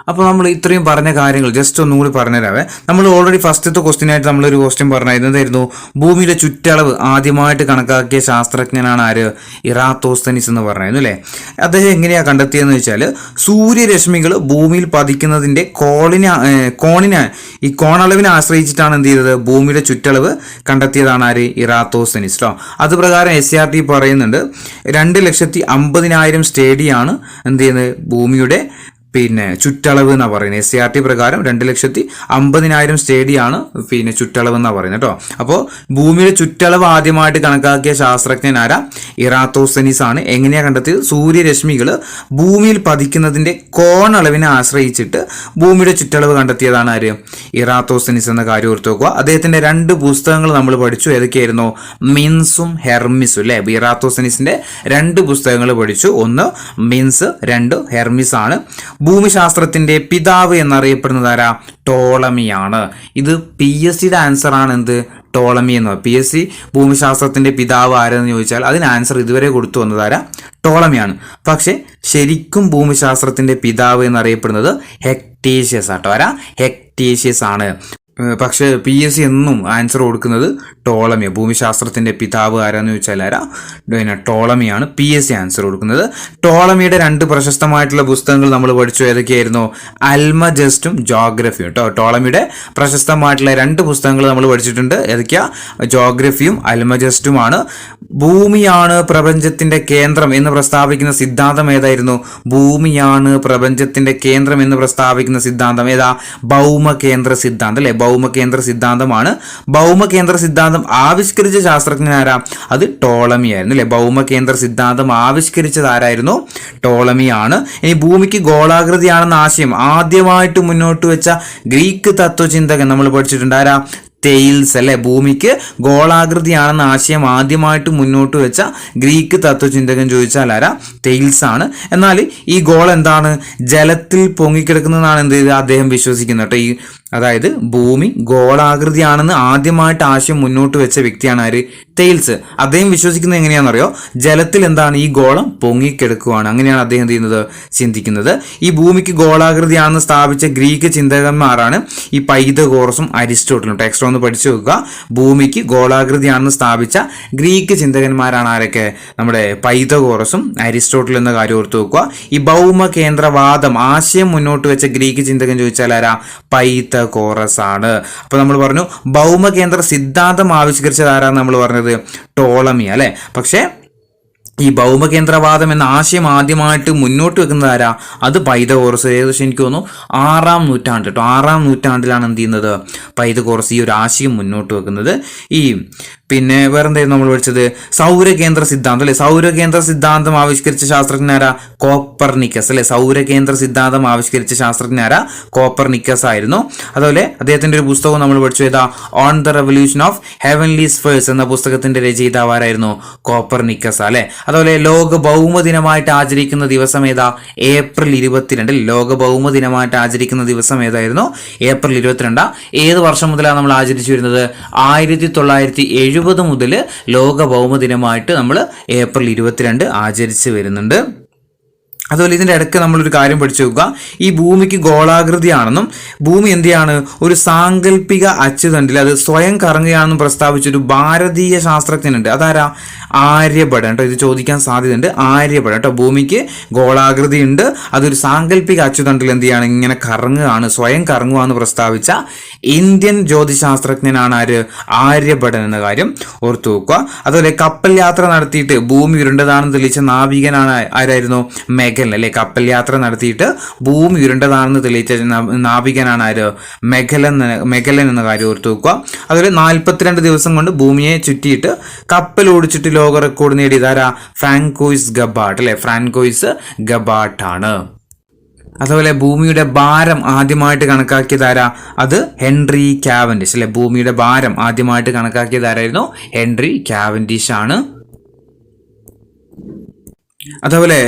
അപ്പോൾ നമ്മൾ ഇത്രയും പറഞ്ഞ കാര്യങ്ങൾ ജസ്റ്റ് ഒന്നുകൂടി പറഞ്ഞുതരാവേ. നമ്മൾ ഓൾറെഡി ഫസ്റ്റത്തെ ക്വസ്റ്റ്യനായിട്ട് നമ്മളൊരു ക്വസ്റ്റ്യൻ പറഞ്ഞിരുന്നതായിരുന്നു, ഭൂമിയുടെ ചുറ്റളവ് ആദ്യമായിട്ട് കണക്കാക്കിയ ശാസ്ത്രജ്ഞനാണ് ആര്? ഇറാത്തോസ്തനിസ് എന്ന് പറഞ്ഞായിരുന്നു അല്ലേ. അദ്ദേഹം എങ്ങനെയാണ് കണ്ടെത്തിയെന്ന് വെച്ചാൽ, സൂര്യരശ്മികൾ ഭൂമിയിൽ പതിക്കുന്നതിൻ്റെ ഈ കോണളവിനെ ആശ്രയിച്ചിട്ടാണ് എന്ത് ചെയ്തത്? ഭൂമിയുടെ ചുറ്റളവ് കണ്ടെത്തിയതാണ് ആര്? ഇറാത്തോസ്തനിസ് കേട്ടോ. അത് പ്രകാരം SCRT പറയുന്നുണ്ട് 2,50,000 സ്റ്റേഡിയാണ് എന്ത് ചെയ്യുന്നത്? ഭൂമിയുടെ ചുറ്റളവ് എന്നാണ് പറയുന്നത്. SCRT പ്രകാരം 2,50,000 സ്റ്റേഡിയാണ് ചുറ്റളവ് എന്നാണ് പറയുന്നത് കേട്ടോ. അപ്പോൾ ഭൂമിയുടെ ചുറ്റളവ് ആദ്യമായിട്ട് കണക്കാക്കിയ ശാസ്ത്രജ്ഞൻ ആരാ? ഇറാത്തോസ്തനിസ് ആണ്. എങ്ങനെയാണ് കണ്ടെത്തിയത്? സൂര്യരശ്മികൾ ഭൂമിയിൽ പതിക്കുന്നതിന്റെ കോണളവിനെ ആശ്രയിച്ചിട്ട് ഭൂമിയുടെ ചുറ്റളവ് കണ്ടെത്തിയതാണ് ആര്? ഇറാത്തോസ്തനിസ് എന്ന കാര്യം ഓർത്ത് വെക്കുക. അദ്ദേഹത്തിന്റെ 2 പുസ്തകങ്ങൾ നമ്മൾ പഠിച്ചു. ഏതൊക്കെയായിരുന്നു? മിൻസും ഹെർമിസും അല്ലെ. ഇറാത്തോസ്തനിസിന്റെ 2 പുസ്തകങ്ങൾ പഠിച്ചു. ഒന്ന് മിൻസ്, 2 ഹെർമിസ് ആണ്. ഭൂമിശാസ്ത്രത്തിന്റെ പിതാവ് എന്നറിയപ്പെടുന്നത് ആരാ? ടോളമിയാണ്. ഇത് PSCയുടെ ആൻസർ ആണ്. എന്ത്? ടോളമി എന്ന്. PSC ഭൂമിശാസ്ത്രത്തിന്റെ പിതാവ് ആരെന്ന് ചോദിച്ചാൽ അതിന് ആൻസർ ഇതുവരെ കൊടുത്തു വന്നതാരാ? ടോളമിയാണ്. പക്ഷെ ശരിക്കും ഭൂമിശാസ്ത്രത്തിന്റെ പിതാവ് എന്നറിയപ്പെടുന്നത് ഹെക്ടേഷ്യസ് ആട്ടോ. ആരാ? ഹെക്ടേഷ്യസ് ആണ്. പക്ഷെ PSC എന്നും ആൻസർ കൊടുക്കുന്നത് ടോളമിയാണ്. ഭൂമിശാസ്ത്രത്തിന്റെ പിതാവ് ആരാന്ന് ചോദിച്ചാൽ ആരാ? ടോളമിയാണ് PSC ആൻസർ കൊടുക്കുന്നത്. ടോളമിയുടെ 2 പ്രശസ്തമായിട്ടുള്ള പുസ്തകങ്ങൾ നമ്മൾ പഠിച്ചു. ഏതൊക്കെയായിരുന്നു? അൽമജസ്റ്റും ജോഗ്രഫിയും കേട്ടോ. ടോളമിയുടെ പ്രശസ്തമായിട്ടുള്ള 2 പുസ്തകങ്ങൾ നമ്മൾ പഠിച്ചിട്ടുണ്ട്. ഏതൊക്കെയാ? ജോഗ്രഫിയും അൽമജസ്റ്റുമാണ്. ഭൂമിയാണ് പ്രപഞ്ചത്തിന്റെ കേന്ദ്രം എന്ന് പ്രസ്താവിക്കുന്ന സിദ്ധാന്തം ഏതായിരുന്നു? ഭൂമിയാണ് പ്രപഞ്ചത്തിന്റെ കേന്ദ്രം എന്ന് പ്രസ്താവിക്കുന്ന സിദ്ധാന്തം ഏതാ? ഭൗമകേന്ദ്ര സിദ്ധാന്തം അല്ലെ. ഭൗമകേന്ദ്ര സിദ്ധാന്തമാണ്. ഭൗമകേന്ദ്ര സിദ്ധാന്തം ആവിഷ്കരിച്ച ശാസ്ത്രജ്ഞൻ ആരാ? അത് ടോളമി ആയിരുന്നു അല്ലെ. ഭൗമകേന്ദ്ര സിദ്ധാന്തം ആവിഷ്കരിച്ചത് ആരായിരുന്നു? ടോളമിയാണ്. ഇനി ഭൂമിക്ക് ഗോളാകൃതിയാണെന്ന ആശയം ആദ്യമായിട്ട് മുന്നോട്ട് വെച്ച ഗ്രീക്ക് തത്വചിന്തകൻ നമ്മൾ പഠിച്ചിട്ടുണ്ട്. ആരാ? തെയിൽസ് അല്ലെ. ഭൂമിക്ക് ഗോളാകൃതിയാണെന്ന ആശയം ആദ്യമായിട്ട് മുന്നോട്ട് വെച്ച ഗ്രീക്ക് തത്വചിന്തകൻ ചോദിച്ചാൽ ആരാ? തെയിൽസ് ആണ്. എന്നാൽ ഈ ഗോൾ എന്താണ്? ജലത്തിൽ പൊങ്ങിക്കിടക്കുന്നതാണ് എന്ത് ചെയ്ത് അദ്ദേഹം വിശ്വസിക്കുന്നത് കേട്ടോ. അതായത് ഭൂമി ഗോളാകൃതിയാണെന്ന് ആദ്യമായിട്ട് ആശയം മുന്നോട്ട് വെച്ച വ്യക്തിയാണ് ആര്? തെയിൽസ്. അദ്ദേഹം വിശ്വസിക്കുന്നത് എങ്ങനെയാണെന്നറിയോ? ജലത്തിൽ എന്താണ്? ഈ ഗോളം പൊങ്ങിക്കിടക്കുവാണ്. അങ്ങനെയാണ് അദ്ദേഹം ചെയ്യുന്നത്, ചിന്തിക്കുന്നത്. ഈ ഭൂമിക്ക് ഗോളാകൃതിയാണെന്ന് സ്ഥാപിച്ച ഗ്രീക്ക് ചിന്തകന്മാരാണ് ഈ പൈതഗോറസും അരിസ്റ്റോട്ടിലും. ടെക്സ്റ്റ് ഒന്ന് പഠിച്ചു വെക്കുക. ഭൂമിക്ക് ഗോളാകൃതിയാണെന്ന് സ്ഥാപിച്ച ഗ്രീക്ക് ചിന്തകന്മാരാണ് ആരൊക്കെ? നമ്മുടെ പൈതഗോറസും അരിസ്റ്റോട്ടിൽ എന്ന കാര്യം ഓർത്തു വെക്കുക. ഈ ഭൗമകേന്ദ്രവാദം ആശയം മുന്നോട്ട് വെച്ച ഗ്രീക്ക് ചിന്തകൻ ചോദിച്ചാൽ ആരാ? പൈതഗോറസ് ആണ്. അപ്പൊ നമ്മൾ പറഞ്ഞു ഭൗമകേന്ദ്ര സിദ്ധാന്തം ആവിഷ്കരിച്ചത് ആരാന്ന് നമ്മൾ പറഞ്ഞത്? ടോളമി അല്ലെ. പക്ഷെ ഈ ഭൗമകേന്ദ്രവാദം എന്ന ആശയം ആദ്യമായിട്ട് മുന്നോട്ട് വെക്കുന്നത് ആരാ? അത് പൈതഗോറസ്. ഏകദേശം എനിക്ക് തോന്നുന്നു 6-ാം നൂറ്റാണ്ട് കേട്ടോ. 6-ാം നൂറ്റാണ്ടിലാണ് എന്ത് ചെയ്യുന്നത്? പൈതഗോറസ് ഈ ഒരു ആശയം മുന്നോട്ട് വെക്കുന്നത്. പിന്നെ വേറെന്തായിരുന്നു നമ്മൾ പഠിച്ചത്? സൗരകേന്ദ്ര സിദ്ധാന്തം അല്ലെ. സൗരകേന്ദ്ര സിദ്ധാന്തം ആവിഷ്കരിച്ച ശാസ്ത്രജ്ഞനാരാ? കോപ്പർനിക്കസ് അല്ലെ. സൗരകേന്ദ്ര സിദ്ധാന്തം ആവിഷ്കരിച്ച ശാസ്ത്രജ്ഞനാരാ? കോപ്പർനിക്കസ് ആയിരുന്നു. അതുപോലെ അദ്ദേഹത്തിന്റെ ഒരു പുസ്തകം നമ്മൾ പഠിച്ചു. ഏതാ? On the revolution of heavenly spheres എന്ന പുസ്തകത്തിന്റെ രചയിതാവ് ആരായിരുന്നു? കോപ്പർനിക്കസ് അല്ലെ. അതുപോലെ ലോക ഭൗമ ദിനമായിട്ട് ആചരിക്കുന്ന ദിവസം ഏതാ? ഏപ്രിൽ 22. ലോക ഭൗമ ദിനമായിട്ട് ആചരിക്കുന്ന ദിവസം ഏതായിരുന്നു? ഏപ്രിൽ 22. ഏത് വർഷം മുതലാണ് നമ്മൾ ആചരിച്ചു വരുന്നത്? 1970 മുതൽ ലോക ഭൗമ ദിനമായിട്ട് നമ്മൾ ഏപ്രിൽ 22 ആചരിച്ചു വരുന്നുണ്ട്. അതുപോലെ ഇതിൻ്റെ ഇടയ്ക്ക് നമ്മളൊരു കാര്യം പഠിച്ചു നോക്കുക. ഈ ഭൂമിക്ക് ഗോളാകൃതിയാണെന്നും ഭൂമി എന്തിയാണ്? ഒരു സാങ്കല്പിക അച്ചുതണ്ടിൽ അത് സ്വയം കറങ്ങുകയാണെന്നും പ്രസ്താവിച്ചൊരു ഭാരതീയ ശാസ്ത്രജ്ഞനുണ്ട്. അതാരാ? ആര്യഭടൻ കേട്ടോ. ഇത് ചോദിക്കാൻ സാധ്യതയുണ്ട്. ആര്യഭടൻ കേട്ടോ. ഭൂമിക്ക് ഗോളാകൃതി ഉണ്ട്, അതൊരു സാങ്കല്പിക അച്ചുതണ്ടിൽ എന്ത് ചെയ്യാണ്? ഇങ്ങനെ കറങ്ങുകയാണ്, സ്വയം കറങ്ങുകയെന്ന് പ്രസ്താവിച്ച ഇന്ത്യൻ ജ്യോതിശാസ്ത്രജ്ഞനാണ് ആര്? ആര്യഭടൻ എന്ന കാര്യം ഓർത്തു വെക്കുക. അതുപോലെ കപ്പൽ യാത്ര നടത്തിയിട്ട് ഭൂമി ഉരുണ്ടതാണെന്ന് തെളിയിച്ച നാവികനാണ് ആരായിരുന്നു? മെഗൻ അല്ലെ. കപ്പൽ യാത്ര നടത്തിയിട്ട് ഭൂമി ഉരുണ്ടതാണെന്ന് തെളിയിച്ച നാവികനാണ് ആര്? മെഗലൻ എന്ന കാര്യം ഓർത്തു വെക്കുക. അതുപോലെ 42 ദിവസം കൊണ്ട് ഭൂമിയെ ചുറ്റിയിട്ട് കപ്പൽ ഓടിച്ചിട്ട് ലോക റെക്കോർഡ് നേടിയതാരാ? ഫ്രാങ്കോയിസ് ഗബാട്ട് അല്ലെ. ഫ്രാങ്കോയിസ് ഗബാട്ട് ആണ്. അതുപോലെ ഭൂമിയുടെ ഭാരം ആദ്യമായിട്ട് കണക്കാക്കിയതാരാ? അത് ഹെൻറി കാവൻഡിഷ് അല്ലെ. ഭൂമിയുടെ ഭാരം ആദ്യമായിട്ട് കണക്കാക്കിയതാരായിരുന്നു? ഹെൻറി കാവൻഡിഷ് ആണ്. അതേപോലെ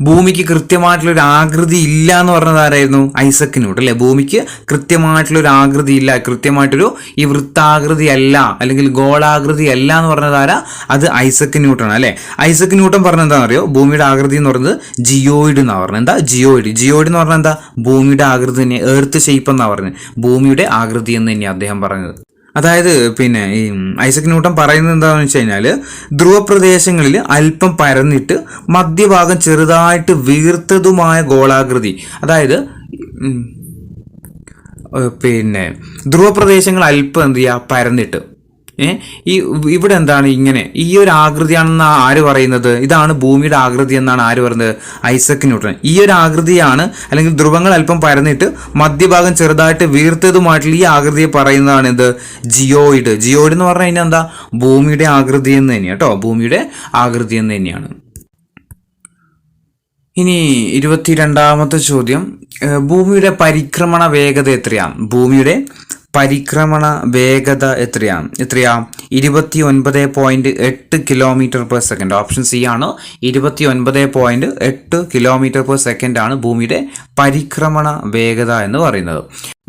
ഭൂമിക്ക് കൃത്യമായിട്ടുള്ളൊരു ആകൃതി ഇല്ല എന്ന് പറഞ്ഞത് ആരായിരുന്നു? ഐസക് ന്യൂട്ടൺ അല്ലെ. ഭൂമിക്ക് കൃത്യമായിട്ടുള്ളൊരു ആകൃതി ഇല്ല, കൃത്യമായിട്ടൊരു ഈ വൃത്താകൃതി അല്ല അല്ലെങ്കിൽ ഗോളാകൃതി അല്ല എന്ന് പറഞ്ഞത് ആരാ? അത് ഐസക് ന്യൂട്ടൺ അല്ലെ. ഐസക് ന്യൂട്ടൺ പറഞ്ഞത് എന്താണെന്നറിയോ? ഭൂമിയുടെ ആകൃതി എന്ന് പറയുന്നത് ജിയോയിഡ് എന്നാണ് പറഞ്ഞത്. എന്താ ജിയോയിഡ്? ജിയോയിഡ് എന്ന് പറഞ്ഞാൽ എന്താ? ഭൂമിയുടെ ആകൃതി തന്നെ, എർത്ത് ഷേപ്പ് എന്നാണ് പറഞ്ഞത്. ഭൂമിയുടെ ആകൃതി എന്ന് തന്നെയാണ് അദ്ദേഹം പറഞ്ഞത്. അതായത് പിന്നെ ഈ ഐസക് ന്യൂട്ടൺ പറയുന്നത് എന്താണെന്ന് വെച്ച് കഴിഞ്ഞാൽ, ധ്രുവപ്രദേശങ്ങളിൽ അല്പം പരന്നിട്ട് മധ്യഭാഗം ചെറുതായിട്ട് വീർത്തതുമായ ഗോളാകൃതി, അതായത് പിന്നെ ധ്രുവപ്രദേശങ്ങൾ അല്പം എന്ത് ചെയ്യുക, പരന്നിട്ട് ഈ ഇവിടെ എന്താണ് ഇങ്ങനെ ഈ ഒരു ആകൃതിയാണെന്ന് ആര് പറയുന്നത്? ഇതാണ് ഭൂമിയുടെ ആകൃതി എന്നാണ് ആര് പറയുന്നത്? Isaac Newton. ഈ ഒരു ആകൃതിയാണ്, അല്ലെങ്കിൽ ധ്രുവങ്ങൾ അല്പം പരന്നിട്ട് മധ്യഭാഗം ചെറുതായിട്ട് വീർത്തതുമായിട്ടുള്ള ഈ ആകൃതിയെ പറയുന്നതാണ് ഇത് ജിയോയിഡ്. ജിയോയിഡ് എന്ന് പറഞ്ഞു കഴിഞ്ഞാൽ എന്താ? ഭൂമിയുടെ ആകൃതി എന്ന് തന്നെയാണ് കേട്ടോ, ഭൂമിയുടെ ആകൃതി എന്ന് തന്നെയാണ്. ഇനി 22ാമത്തെ ചോദ്യം, ഭൂമിയുടെ പരിക്രമണ വേഗത എത്രയാണ്? ഭൂമിയുടെ പരിക്രമണ വേഗത എത്രയാ? 29.8 km/s. ഓപ്ഷൻ സി ആണ്. 29.8 km/s ആണ് ഭൂമിയുടെ പരിക്രമണ വേഗത എന്ന് പറയുന്നത്.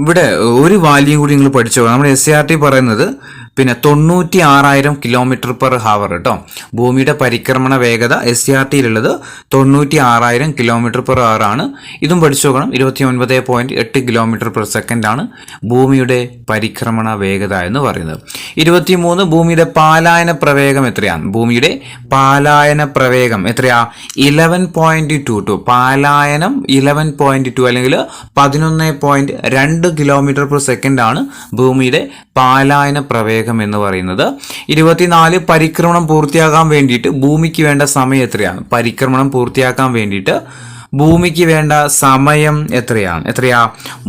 ഇവിടെ ഒരു വാല്യം കൂടി നിങ്ങൾ പഠിച്ചോ. നമ്മുടെ SCRT പറയുന്നത് പിന്നെ 96,000 km/h കേട്ടോ. ഭൂമിയുടെ പരിക്രമണ വേഗത SCRTയിലുള്ളത് 96,000 km/h ആണ്. ഇതും പഠിച്ചു നോക്കണം. 29.8 km/s ആണ് ഭൂമിയുടെ പരിക്രമണ വേഗത എന്ന് പറയുന്നത്. 23, ഭൂമിയുടെ പാലായന പ്രവേഗം എത്രയാണ്? ഭൂമിയുടെ പാലായന പ്രവേഗം എത്രയാ? 11.22. പാലായനം 11.2 അല്ലെങ്കിൽ 11.2 km/s ആണ് ഭൂമിയുടെ പാലായന പ്രവേഗം എന്ന് പറയുന്നത്. 24, പരിക്രമണം പൂർത്തിയാക്കാൻ വേണ്ടിയിട്ട് ഭൂമിക്ക് വേണ്ട സമയം എത്രയാണ്? പരിക്രമണം പൂർത്തിയാക്കാൻ വേണ്ടിയിട്ട് ഭൂമിക്ക് വേണ്ട സമയം എത്രയാണ്?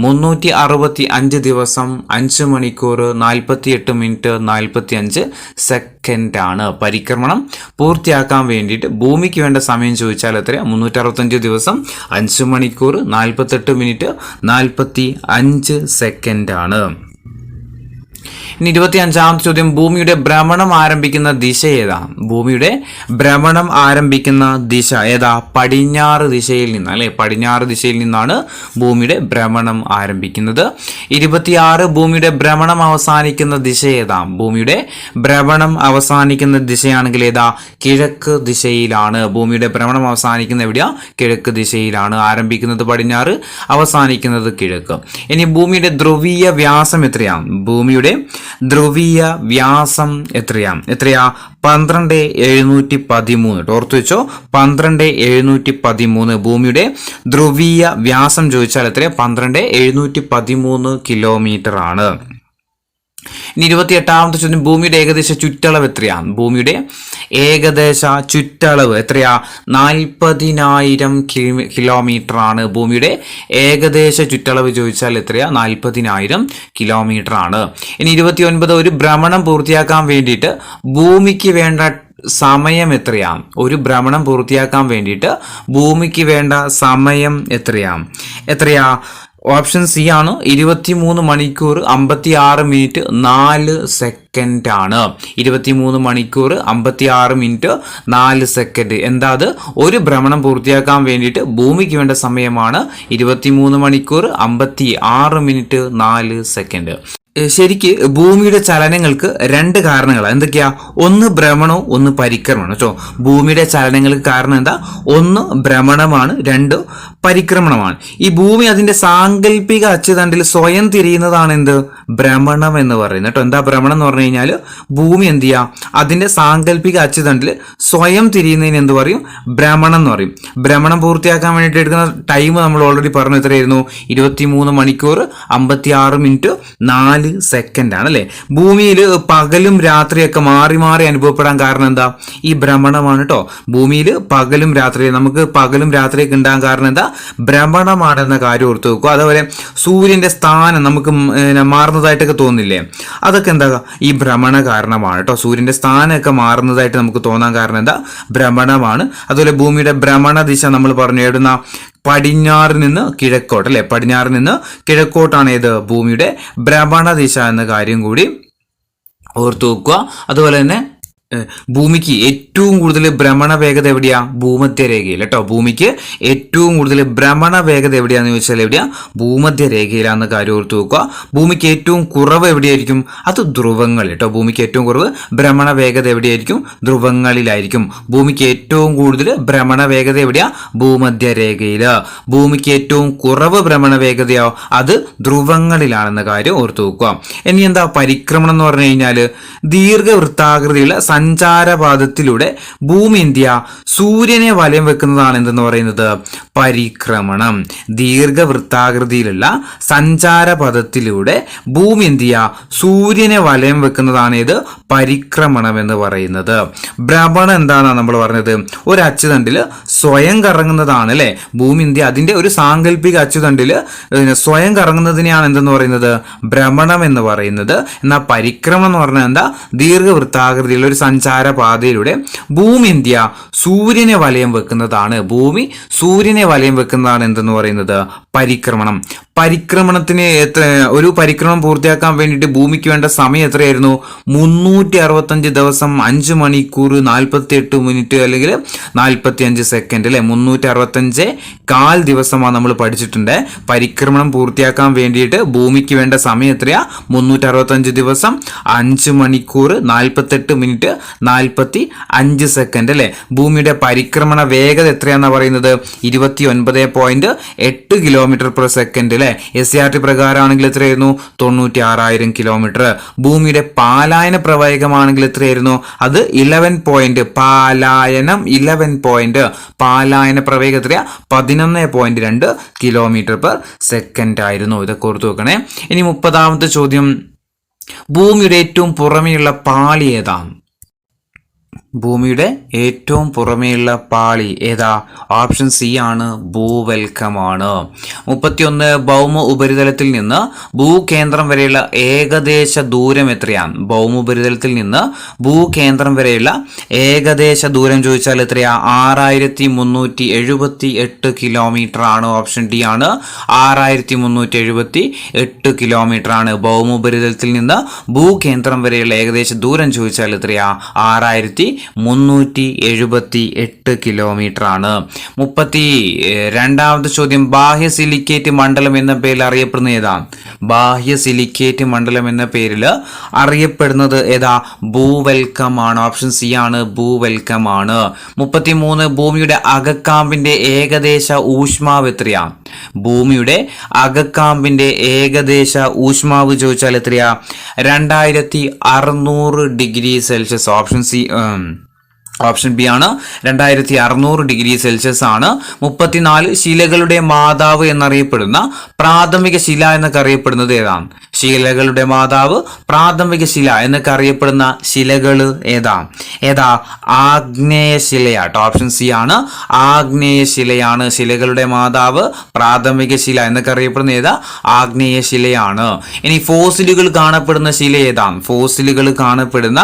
365 ദിവസം 5 മണിക്കൂർ 48 മിനിറ്റ് 45 സെക്കൻഡ് ആണ്. പരിക്രമണം പൂർത്തിയാക്കാൻ വേണ്ടിയിട്ട് ഭൂമിക്ക് വേണ്ട സമയം ചോദിച്ചാൽ എത്രയാണ്? 365 ദിവസം 5 മണിക്കൂർ 48 മിനിറ്റ് 45 സെക്കൻഡ് ആണ്. ഇനി 25ാമത്തെ ചോദ്യം, ഭൂമിയുടെ ഭ്രമണം ആരംഭിക്കുന്ന ദിശ ഏതാ? ഭൂമിയുടെ ഭ്രമണം ആരംഭിക്കുന്ന ദിശ ഏതാ? പടിഞ്ഞാറ് ദിശയിൽ നിന്ന് അല്ലെ. പടിഞ്ഞാറ് ദിശയിൽ നിന്നാണ് ഭൂമിയുടെ ഭ്രമണം ആരംഭിക്കുന്നത്. 26, ഭൂമിയുടെ ഭ്രമണം അവസാനിക്കുന്ന ദിശ ഏതാ? ഭൂമിയുടെ ഭ്രമണം അവസാനിക്കുന്ന ദിശയാണെങ്കിൽ ഏതാ? കിഴക്ക് ദിശയിലാണ്. ഭൂമിയുടെ ഭ്രമണം അവസാനിക്കുന്ന എവിടെയാ? കിഴക്ക് ദിശയിലാണ്. ആരംഭിക്കുന്നത് പടിഞ്ഞാറ്, അവസാനിക്കുന്നത് കിഴക്ക്. ഇനി ഭൂമിയുടെ ധ്രുവീയ വ്യാസം എത്രയാണ്? ഭൂമിയുടെ ധ്രുവീയ വ്യാസം എത്രയാ? 12,713. ഓർത്തു വെച്ചോ, 12,713. ഭൂമിയുടെ ധ്രുവീയ വ്യാസം ചോദിച്ചാൽ എത്രയാ? 12,713 കിലോമീറ്റർ ആണ്. ഇനി 28ാമത്തെ ചോദ്യം, ഭൂമിയുടെ ഏകദേശ ചുറ്റളവ് എത്രയാണ്? ഭൂമിയുടെ ഏകദേശ ചുറ്റളവ് എത്രയാ? 40,000 കിലോമീറ്റർ ആണ്. ഭൂമിയുടെ ഏകദേശ ചുറ്റളവ് ചോദിച്ചാൽ എത്രയാ? 40,000 കിലോമീറ്റർ ആണ്. ഇനി 29, ഒരു ഭ്രമണം പൂർത്തിയാക്കാൻ വേണ്ടിയിട്ട് ഭൂമിക്ക് വേണ്ട സമയം എത്രയാ? ഒരു ഭ്രമണം പൂർത്തിയാക്കാൻ വേണ്ടിയിട്ട് ഭൂമിക്ക് വേണ്ട സമയം എത്രയാ? ഓപ്ഷൻ സി ആണ്. 23 മണിക്കൂർ 56 മിനിറ്റ് 4 സെക്കൻഡ് ആണ്. 23 മണിക്കൂർ 56 മിനിറ്റ് 4 സെക്കൻഡ്. എന്താ അത്? ഒരു ഭ്രമണം പൂർത്തിയാക്കാൻ വേണ്ടിയിട്ട് ഭൂമിക്ക് വേണ്ട സമയമാണ് 23 മണിക്കൂർ 56 മിനിറ്റ് 4 സെക്കൻഡ്. ശരിക്ക് ഭൂമിയുടെ ചലനങ്ങൾക്ക് 2 കാരണങ്ങളാണ്. എന്തൊക്കെയാ? ഒന്ന് ഭ്രമണവും ഒന്ന് പരിക്രമണം കേട്ടോ. ഭൂമിയുടെ ചലനങ്ങൾക്ക് കാരണം എന്താ? ഒന്ന് ഭ്രമണമാണ്, 2 പരിക്രമണമാണ്. ഈ ഭൂമി അതിന്റെ സാങ്കല്പിക അച്ചുതണ്ടിൽ സ്വയം തിരിയുന്നതാണ് എന്ത്? ഭ്രമണം എന്ന് പറയുന്നത് കേട്ടോ. എന്താ ഭ്രമണം എന്ന് പറഞ്ഞു കഴിഞ്ഞാൽ, ഭൂമി എന്ത് ചെയ്യാ? അതിന്റെ സാങ്കല്പിക അച്ചുതണ്ടിൽ സ്വയം തിരിയുന്നതിന് എന്ത് പറയും? ഭ്രമണം എന്ന് പറയും. ഭ്രമണം പൂർത്തിയാക്കാൻ വേണ്ടിയിട്ട് എടുക്കുന്ന ടൈം നമ്മൾ ഓൾറെഡി പറഞ്ഞു. എത്രയായിരുന്നു? 23 മണിക്കൂർ 56 മിനിറ്റ് 4 സെക്കൻഡ് ആണ് അല്ലെ. ഭൂമിയിൽ പകലും രാത്രിയൊക്കെ മാറി മാറി അനുഭവപ്പെടാൻ കാരണം എന്താ? ഈ ഭ്രമണമാണ് കേട്ടോ. ഭൂമിയിൽ പകലും രാത്രി, നമുക്ക് പകലും രാത്രിയൊക്കെ ഉണ്ടാകാൻ കാരണം എന്താ? ഭ്രമണമാണെന്ന കാര്യം ഓർത്ത് വെക്കുക. അതുപോലെ സൂര്യന്റെ സ്ഥാനം നമുക്ക് മാറുന്നതായിട്ടൊക്കെ തോന്നില്ലേ? അതൊക്കെ എന്താ? ഈ ഭ്രമണ കാരണമാണ് കേട്ടോ. സൂര്യന്റെ സ്ഥാനമൊക്കെ മാറുന്നതായിട്ട് നമുക്ക് തോന്നാൻ കാരണം എന്താ? ഭ്രമണമാണ്. അതുപോലെ ഭൂമിയുടെ ഭ്രമണ ദിശ നമ്മൾ പറഞ്ഞു എവിടുന്ന? പടിഞ്ഞാറ് നിന്ന് കിഴക്കോട്ട് അല്ലെ. പടിഞ്ഞാറ് നിന്ന് കിഴക്കോട്ടാണ് ഏത്? ഭൂമിയുടെ ഭ്രമണ ദിശ എന്ന കാര്യം കൂടി ഓർത്തു വെക്കുക. അതുപോലെ തന്നെ ഭൂമിക്ക് ഏറ്റവും കൂടുതൽ ഭ്രമണ വേഗത എവിടെയാ? ഭൂമധ്യരേഖയിൽ കേട്ടോ. ഭൂമിക്ക് ഏറ്റവും കൂടുതൽ ഭ്രമണ വേഗത എവിടെയാന്ന് ചോദിച്ചാൽ എവിടെയാ? ഭൂമധ്യരേഖയിലാന്ന് കാര്യം ഓർത്ത് വെക്കുക. ഭൂമിക്ക് ഏറ്റവും കുറവ് എവിടെയായിരിക്കും? അത് ധ്രുവങ്ങൾ കേട്ടോ. ഭൂമിക്ക് ഏറ്റവും കുറവ് ഭ്രമണ വേഗത എവിടെയായിരിക്കും? ധ്രുവങ്ങളിലായിരിക്കും. ഭൂമിക്ക് ഏറ്റവും കൂടുതൽ ഭ്രമണ വേഗത എവിടെയാ? ഭൂമധ്യരേഖയില്. ഭൂമിക്ക് ഏറ്റവും കുറവ് ഭ്രമണ വേഗതയോ? അത് ധ്രുവങ്ങളിലാണെന്ന കാര്യം ഓർത്തു വെക്കുക. ഇനി എന്താ പരിക്രമണം എന്ന് പറഞ്ഞു കഴിഞ്ഞാല്? ദീർഘവൃത്താകൃതിയുള്ള സഞ്ചാരപാതത്തിലൂടെ ഭൂമി ഇന്ത്യ സൂര്യനെ വലയം വെക്കുന്നതാണ് എന്തെന്ന് പറയുന്നത്? പരിക്രമണം. ദീർഘവൃത്താകൃതിയിലുള്ള സഞ്ചാരപഥത്തിലൂടെ ഭൂമി ഇന്ത്യ സൂര്യനെ വലയം വെക്കുന്നതാണ് ഇത് പരിക്രമണം എന്ന് പറയുന്നത്. ഭ്രമണം എന്താണെന്നാണ് നമ്മൾ പറഞ്ഞത്? ഒരു അച്ചുതണ്ടില് സ്വയം കറങ്ങുന്നതാണ് അല്ലെ ഭൂമി ഇന്ത്യ. അതിന്റെ ഒരു സാങ്കല്പിക അച്ചുതണ്ടില് സ്വയം കറങ്ങുന്നതിനെയാണ് എന്തെന്ന് പറയുന്നത്? ഭ്രമണം എന്ന് പറയുന്നത്. എന്നാൽ പരിക്രമണം എന്ന് പറഞ്ഞാൽ എന്താ? ദീർഘവൃത്താകൃതിയിലുള്ള ഒരു സഞ്ചാര പാതയിലൂടെ ഭൂമി ഇന്ത്യ സൂര്യനെ വലയം വെക്കുന്നതാണ്. ഭൂമി സൂര്യനെ വലയം വെക്കുന്നതാണ് എന്തെന്ന് പറയുന്നത്? പരിക്രമണം. പരിക്രമണത്തിന് ഒരു പരിക്രമണം പൂർത്തിയാക്കാൻ വേണ്ടിയിട്ട് ഭൂമിക്ക് വേണ്ട സമയം എത്രയായിരുന്നു? 365 ദിവസം 5 മണിക്കൂർ 48 മിനിറ്റ് അല്ലെങ്കിൽ 45 സെക്കൻഡ് അല്ലെ. 365 ദിവസമാണ് നമ്മൾ പഠിച്ചിട്ടുണ്ട്. പരിക്രമണം പൂർത്തിയാക്കാൻ വേണ്ടിയിട്ട് ഭൂമിക്ക് വേണ്ട സമയം എത്രയാ? 365 ദിവസം 5 മണിക്കൂർ 48 മിനിറ്റ് 45 സെക്കൻഡ് അല്ലെ. ഭൂമിയുടെ പരിക്രമണ വേഗത എത്രയാണെന്നാ പറയുന്നത്? 29.8 കിലോമീറ്റർ പെർ സെക്കൻഡ് അല്ലെ. SCRT പ്രകാരമാണെങ്കിൽ എത്രയായിരുന്നു? 96,000 കിലോമീറ്റർ. ഭൂമിയുടെ പാലായന പ്രവേഗമാണെങ്കിൽ എത്രയായിരുന്നു? അത് 11 പാലായന പ്രവേഗം എത്രയാ? 11.2 കിലോമീറ്റർ പെർ സെക്കൻഡ് ആയിരുന്നു. ഇതൊക്കെ ഓർത്ത് വെക്കണേ. ഇനി 30ാമത്തെ ചോദ്യം, ഭൂമിയുടെ ഏറ്റവും പുറമെയുള്ള പാളി ഏതാണ്? ഭൂമിയുടെ ഏറ്റവും പുറമേയുള്ള പാളി ഏതാ? ഓപ്ഷൻ സി ആണ്, ഭൂവൽക്കമാണ്. 31 ഭൗമ ഉപരിതലത്തിൽ നിന്ന് ഭൂകേന്ദ്രം വരെയുള്ള ഏകദേശ ദൂരം എത്രയാണ്? ഭൗമ ഉപരിതലത്തിൽ നിന്ന് ഭൂകേന്ദ്രം വരെയുള്ള ഏകദേശ ദൂരം ചോദിച്ചാൽ എത്രയാ? 6378 കിലോമീറ്റർ ആണ്. ഓപ്ഷൻ ഡി ആണ്, 6378 കിലോമീറ്റർ ആണ്. ഭൗമ ഉപരിതലത്തിൽ നിന്ന് ഭൂകേന്ദ്രം വരെയുള്ള ഏകദേശ ദൂരം ചോദിച്ചാൽ എത്രയാ? 6378 കിലോമീറ്റർ ആണ്. 32ാമത്തെ ചോദ്യം, ബാഹ്യ സിലിക്കേറ്റ് മണ്ഡലം എന്ന പേരിൽ അറിയപ്പെടുന്ന ഏതാണ്? ബാഹ്യ സിലിക്കേറ്റ് മണ്ഡലം എന്ന പേരിൽ അറിയപ്പെടുന്നത് ഏതാ? ഭൂവൽക്കമാണ്. ഓപ്ഷൻ സി ആണ്, ഭൂവൽക്കമാണ്. 33 ഭൂമിയുടെ അകക്കാമ്പിന്റെ ഏകദേശ ഊഷ്മാവ് എത്രയാണ്? ഭൂമിയുടെ അകക്കാമ്പിന്റെ ഏകദേശ ഊഷ്മാവ് ചോദിച്ചാൽ എത്രയാ? 2600 ഡിഗ്രി സെൽഷ്യസ്. ഓപ്ഷൻ ബി ആണ്, 2600 ഡിഗ്രി സെൽഷ്യസ് ആണ്. 34 ശിലകളുടെ മാതാവ് എന്നറിയപ്പെടുന്ന പ്രാഥമിക ശില എന്നൊക്കെ അറിയപ്പെടുന്നത് ഏതാണ്? ശിലകളുടെ മാതാവ്, പ്രാഥമിക ശില എന്നൊക്കെ അറിയപ്പെടുന്ന ശിലകൾ ഏതാ? ആഗ്നേയ ശിലയാട്ടോ. ഓപ്ഷൻ സി ആണ്, ആഗ്നേയ ശിലയാണ്. ശിലകളുടെ മാതാവ്, പ്രാഥമിക ശില എന്നൊക്കെ അറിയപ്പെടുന്ന ഏതാ? ആഗ്നേയ ശിലയാണ്. ഇനി ഫോസിലുകൾ കാണപ്പെടുന്ന ശില ഏതാണ്? ഫോസിലുകൾ കാണപ്പെടുന്ന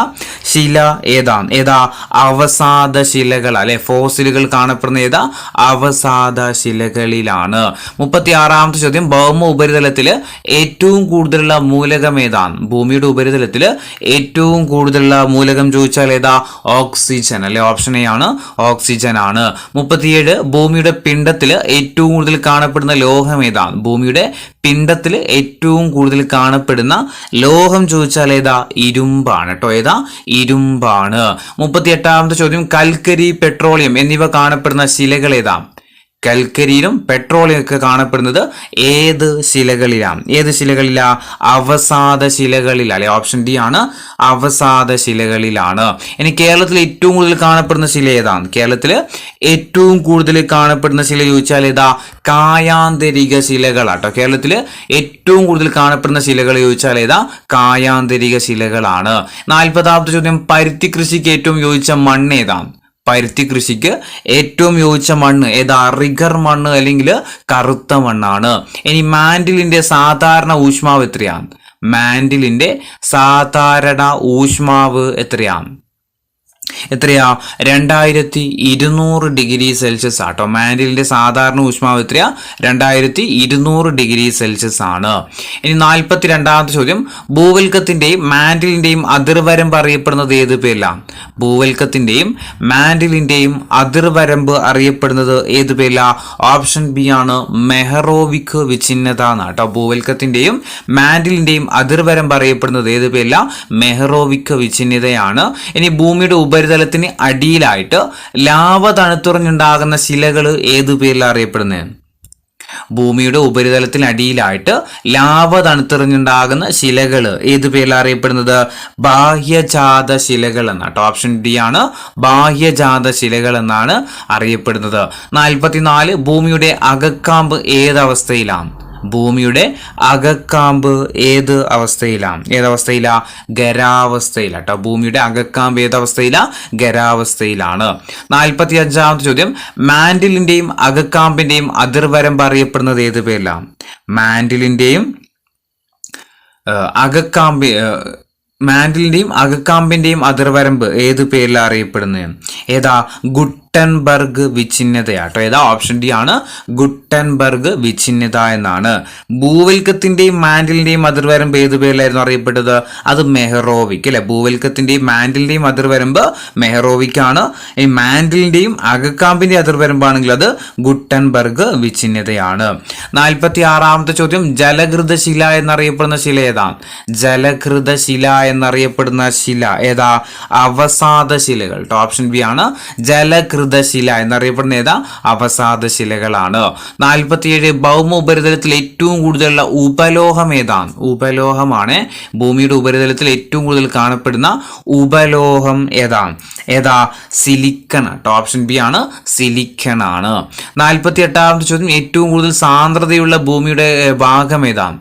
ശില ഏതാ? അവസാദ ശിലകൾ അല്ലെ. ഫോസിലുകൾ കാണപ്പെടുന്ന ഏതാ? അവസാദ ശിലകളിലാണ്. 36ാമത്തെ ചോദ്യം, ഭൗമ ഉപരിതലത്തില് ഏറ്റവും കൂടുതലുള്ള മൂലകം ഏതാണ്? ഭൂമിയുടെ ഉപരിതലത്തില് ഏറ്റവും കൂടുതലുള്ള മൂലകം ചോദിച്ചാൽ ഏതാ? ഓക്സിജൻ അല്ലെ. ഓപ്ഷൻ എ ആണ്, ഓക്സിജൻ ആണ്. 37 ഭൂമിയുടെ പിണ്ഡത്തില് ഏറ്റവും കൂടുതൽ കാണപ്പെടുന്ന ലോഹം ഏതാണ്? ഭൂമിയുടെ പിണ്ഡത്തില് ഏറ്റവും കൂടുതൽ കാണപ്പെടുന്ന ലോഹം ചോദിച്ചാൽ ഏതാ? ഇരുമ്പാണ് കേട്ടോ. ഏതാ? ഇരുമ്പാണ്. 38ാമത്തെ ചോദ്യം, കൽക്കരി, പെട്രോളിയം എന്നിവ കാണപ്പെടുന്ന ശിലകൾ ഏതാ? കൽക്കരിയിലും പെട്രോളിയം ഒക്കെ കാണപ്പെടുന്നത് ഏത് ശിലകളിലാണ്? അവസാദ ശിലകളിൽ അല്ലെ. ഓപ്ഷൻ ഡി ആണ്, അവസാദ ശിലകളിലാണ്. ഇനി കേരളത്തിൽ ഏറ്റവും കൂടുതൽ കാണപ്പെടുന്ന ശില ഏതാണ്? കേരളത്തിൽ ഏറ്റവും കൂടുതൽ കാണപ്പെടുന്ന ശില ചോദിച്ചാൽ ഏതാ? കായാന്തരിക ശിലകളാട്ടോ. കേരളത്തിൽ ഏറ്റവും കൂടുതൽ കാണപ്പെടുന്ന ശിലകൾ ചോദിച്ചാൽ ഏതാ? കായാന്തരിക ശിലകളാണ്. 40ാമത്തെ ചോദ്യം, പരുത്തി കൃഷിക്ക് ഏറ്റവും യോജിച്ച മണ്ണ് ഏതാണ്? പരുത്തി കൃഷിക്ക് ഏറ്റവും യോജിച്ച മണ്ണ് ഏതാ? റിഗർ മണ്ണ് അല്ലെങ്കിൽ കറുത്ത മണ്ണാണ്. ഇനി മാൻഡിലിന്റെ സാധാരണ ഊഷ്മാവ് എത്രയാണ്? മാൻഡിലിന്റെ സാധാരണ ഊഷ്മാവ് എത്രയാണ്? എത്രയാ 2200 ഡിഗ്രി സെൽഷ്യസ് ആട്ടോ. മാൻഡിലിന്റെ സാധാരണ ഊഷ്മാവ് എത്രയാ 2200 ഡിഗ്രി സെൽഷ്യസ് ആണ്. ഇനി 42ാമത്തെ ചോദ്യം, ഭൂവൽക്കത്തിന്റെയും മാൻഡിലിന്റെയും അതിർവരമ്പ് അറിയപ്പെടുന്നത് ഏത് പേരിലാണ്? ഭൂവൽക്കത്തിന്റെയും മാൻഡിലിന്റെയും അതിർവരമ്പ് അറിയപ്പെടുന്നത് ഏത് പേരിലാ? ഓപ്ഷൻ ബി ആണ് മെഹറോവിക് വിച്ഛിന്നത എന്നാട്ടോ. ഭൂവൽക്കത്തിന്റെയും മാൻഡിലിന്റെയും അതിർവരമ്പ് അറിയപ്പെടുന്നത് ഏത് പേരിലാ? മെഹറോവിക് വിച്ഛിന്നതയാണ്. ഇനി ഭൂമിയുടെ ഉപരിതലത്തിന് അടിയിലായിട്ട് ലാവ തണുത്തുറഞ്ഞുണ്ടാകുന്ന ശിലകൾ ഏത് പേരിലാണ് അറിയപ്പെടുന്നത്? ഭൂമിയുടെ ഉപരിതലത്തിന് അടിയിലായിട്ട് ലാവ തണുത്തെറിഞ്ഞുണ്ടാകുന്ന ശിലകൾ ഏത് പേരിലാണ് അറിയപ്പെടുന്നത്? ബാഹ്യജാത ശിലകൾ എന്നാട്ടോ. ഓപ്ഷൻ ഡി ആണ് ബാഹ്യജാത ശിലകൾ എന്നാണ് അറിയപ്പെടുന്നത്. 44, ഭൂമിയുടെ അകക്കാമ്പ് ഏതവസ്ഥയിലാണ്? ഭൂമിയുടെ അകക്കാമ്പ് ഏതവസ്ഥയിലാ? ഖരാവസ്ഥയിലാട്ടോ. ഭൂമിയുടെ അകക്കാമ്പ് ഏതവസ്ഥയിലാ? ഖരാവസ്ഥയിലാണ്. 45ാമത്തെ ചോദ്യം, മാൻഡിലിന്റെയും അകക്കാമ്പിന്റെയും അതിർവരമ്പ് അറിയപ്പെടുന്നത് ഏത് പേരിലാണ്? മാൻഡിലിന്റെയും അകക്കാമ്പിന്റെയും അതിർവരമ്പ് ഏത് പേരിലാണ് അറിയപ്പെടുന്നത്? ഏതാ? ഗുട്ടൻബർഗ് വിച്ഛിന്നതയാട്ടോ. ഏതാ? ഓപ്ഷൻ ഡി ആണ് ഗുട്ടൻബർഗ് വിച്ഛിന്നത എന്നാണ്. ഭൂവൽക്കത്തിന്റെയും മാൻഡിലിന്റെയും അതിർവരമ്പ് ഏത് പേരിലായിരുന്നു അറിയപ്പെട്ടത്? അത് മെഹറോവിക് അല്ലെ. ഭൂവൽക്കത്തിന്റെയും മാൻഡിലിന്റെയും അതിർവരമ്പ് മെഹറോവിക് ആണ്. ഈ മാൻഡിലിന്റെയും അകക്കാമ്പിന്റെ അതിർവരമ്പാണെങ്കിൽ അത് ഗുട്ടൻബർഗ് വിച്ഛിന്നതയാണ്. 46ാമത്തെ ചോദ്യം, ജലഘൃതശില എന്നറിയപ്പെടുന്ന ശില ഏതാ? ജലഘൃതശില എന്നറിയപ്പെടുന്ന ശില ഏതാ? അവസാദ ശിലകൾ. ഓപ്ഷൻ ബി ആണ് ജലഘൃതശില എന്നറിയപ്പെടുന്ന ഏതാ? അവസാദ ശിലകളാണ്. 47, ഭൗമ ഉപരിതലത്തിൽ ഏറ്റവും കൂടുതലുള്ള ഉപലോഹം ഏതാണ്? ഉപലോഹമാണ്. ഭൂമിയുടെ ഉപരിതലത്തിൽ ഏറ്റവും കൂടുതൽ കാണപ്പെടുന്ന ഉപലോഹം ഏതാ? സിലിക്കൺ. ഓപ്ഷൻ ബി ആണ് സിലിക്കൺ ആണ്. 48ാമത്തെ ചോദ്യം, ഏറ്റവും കൂടുതൽ സാന്ദ്രതയുള്ള ഭൂമിയുടെ ഭാഗം ഏതാണ്?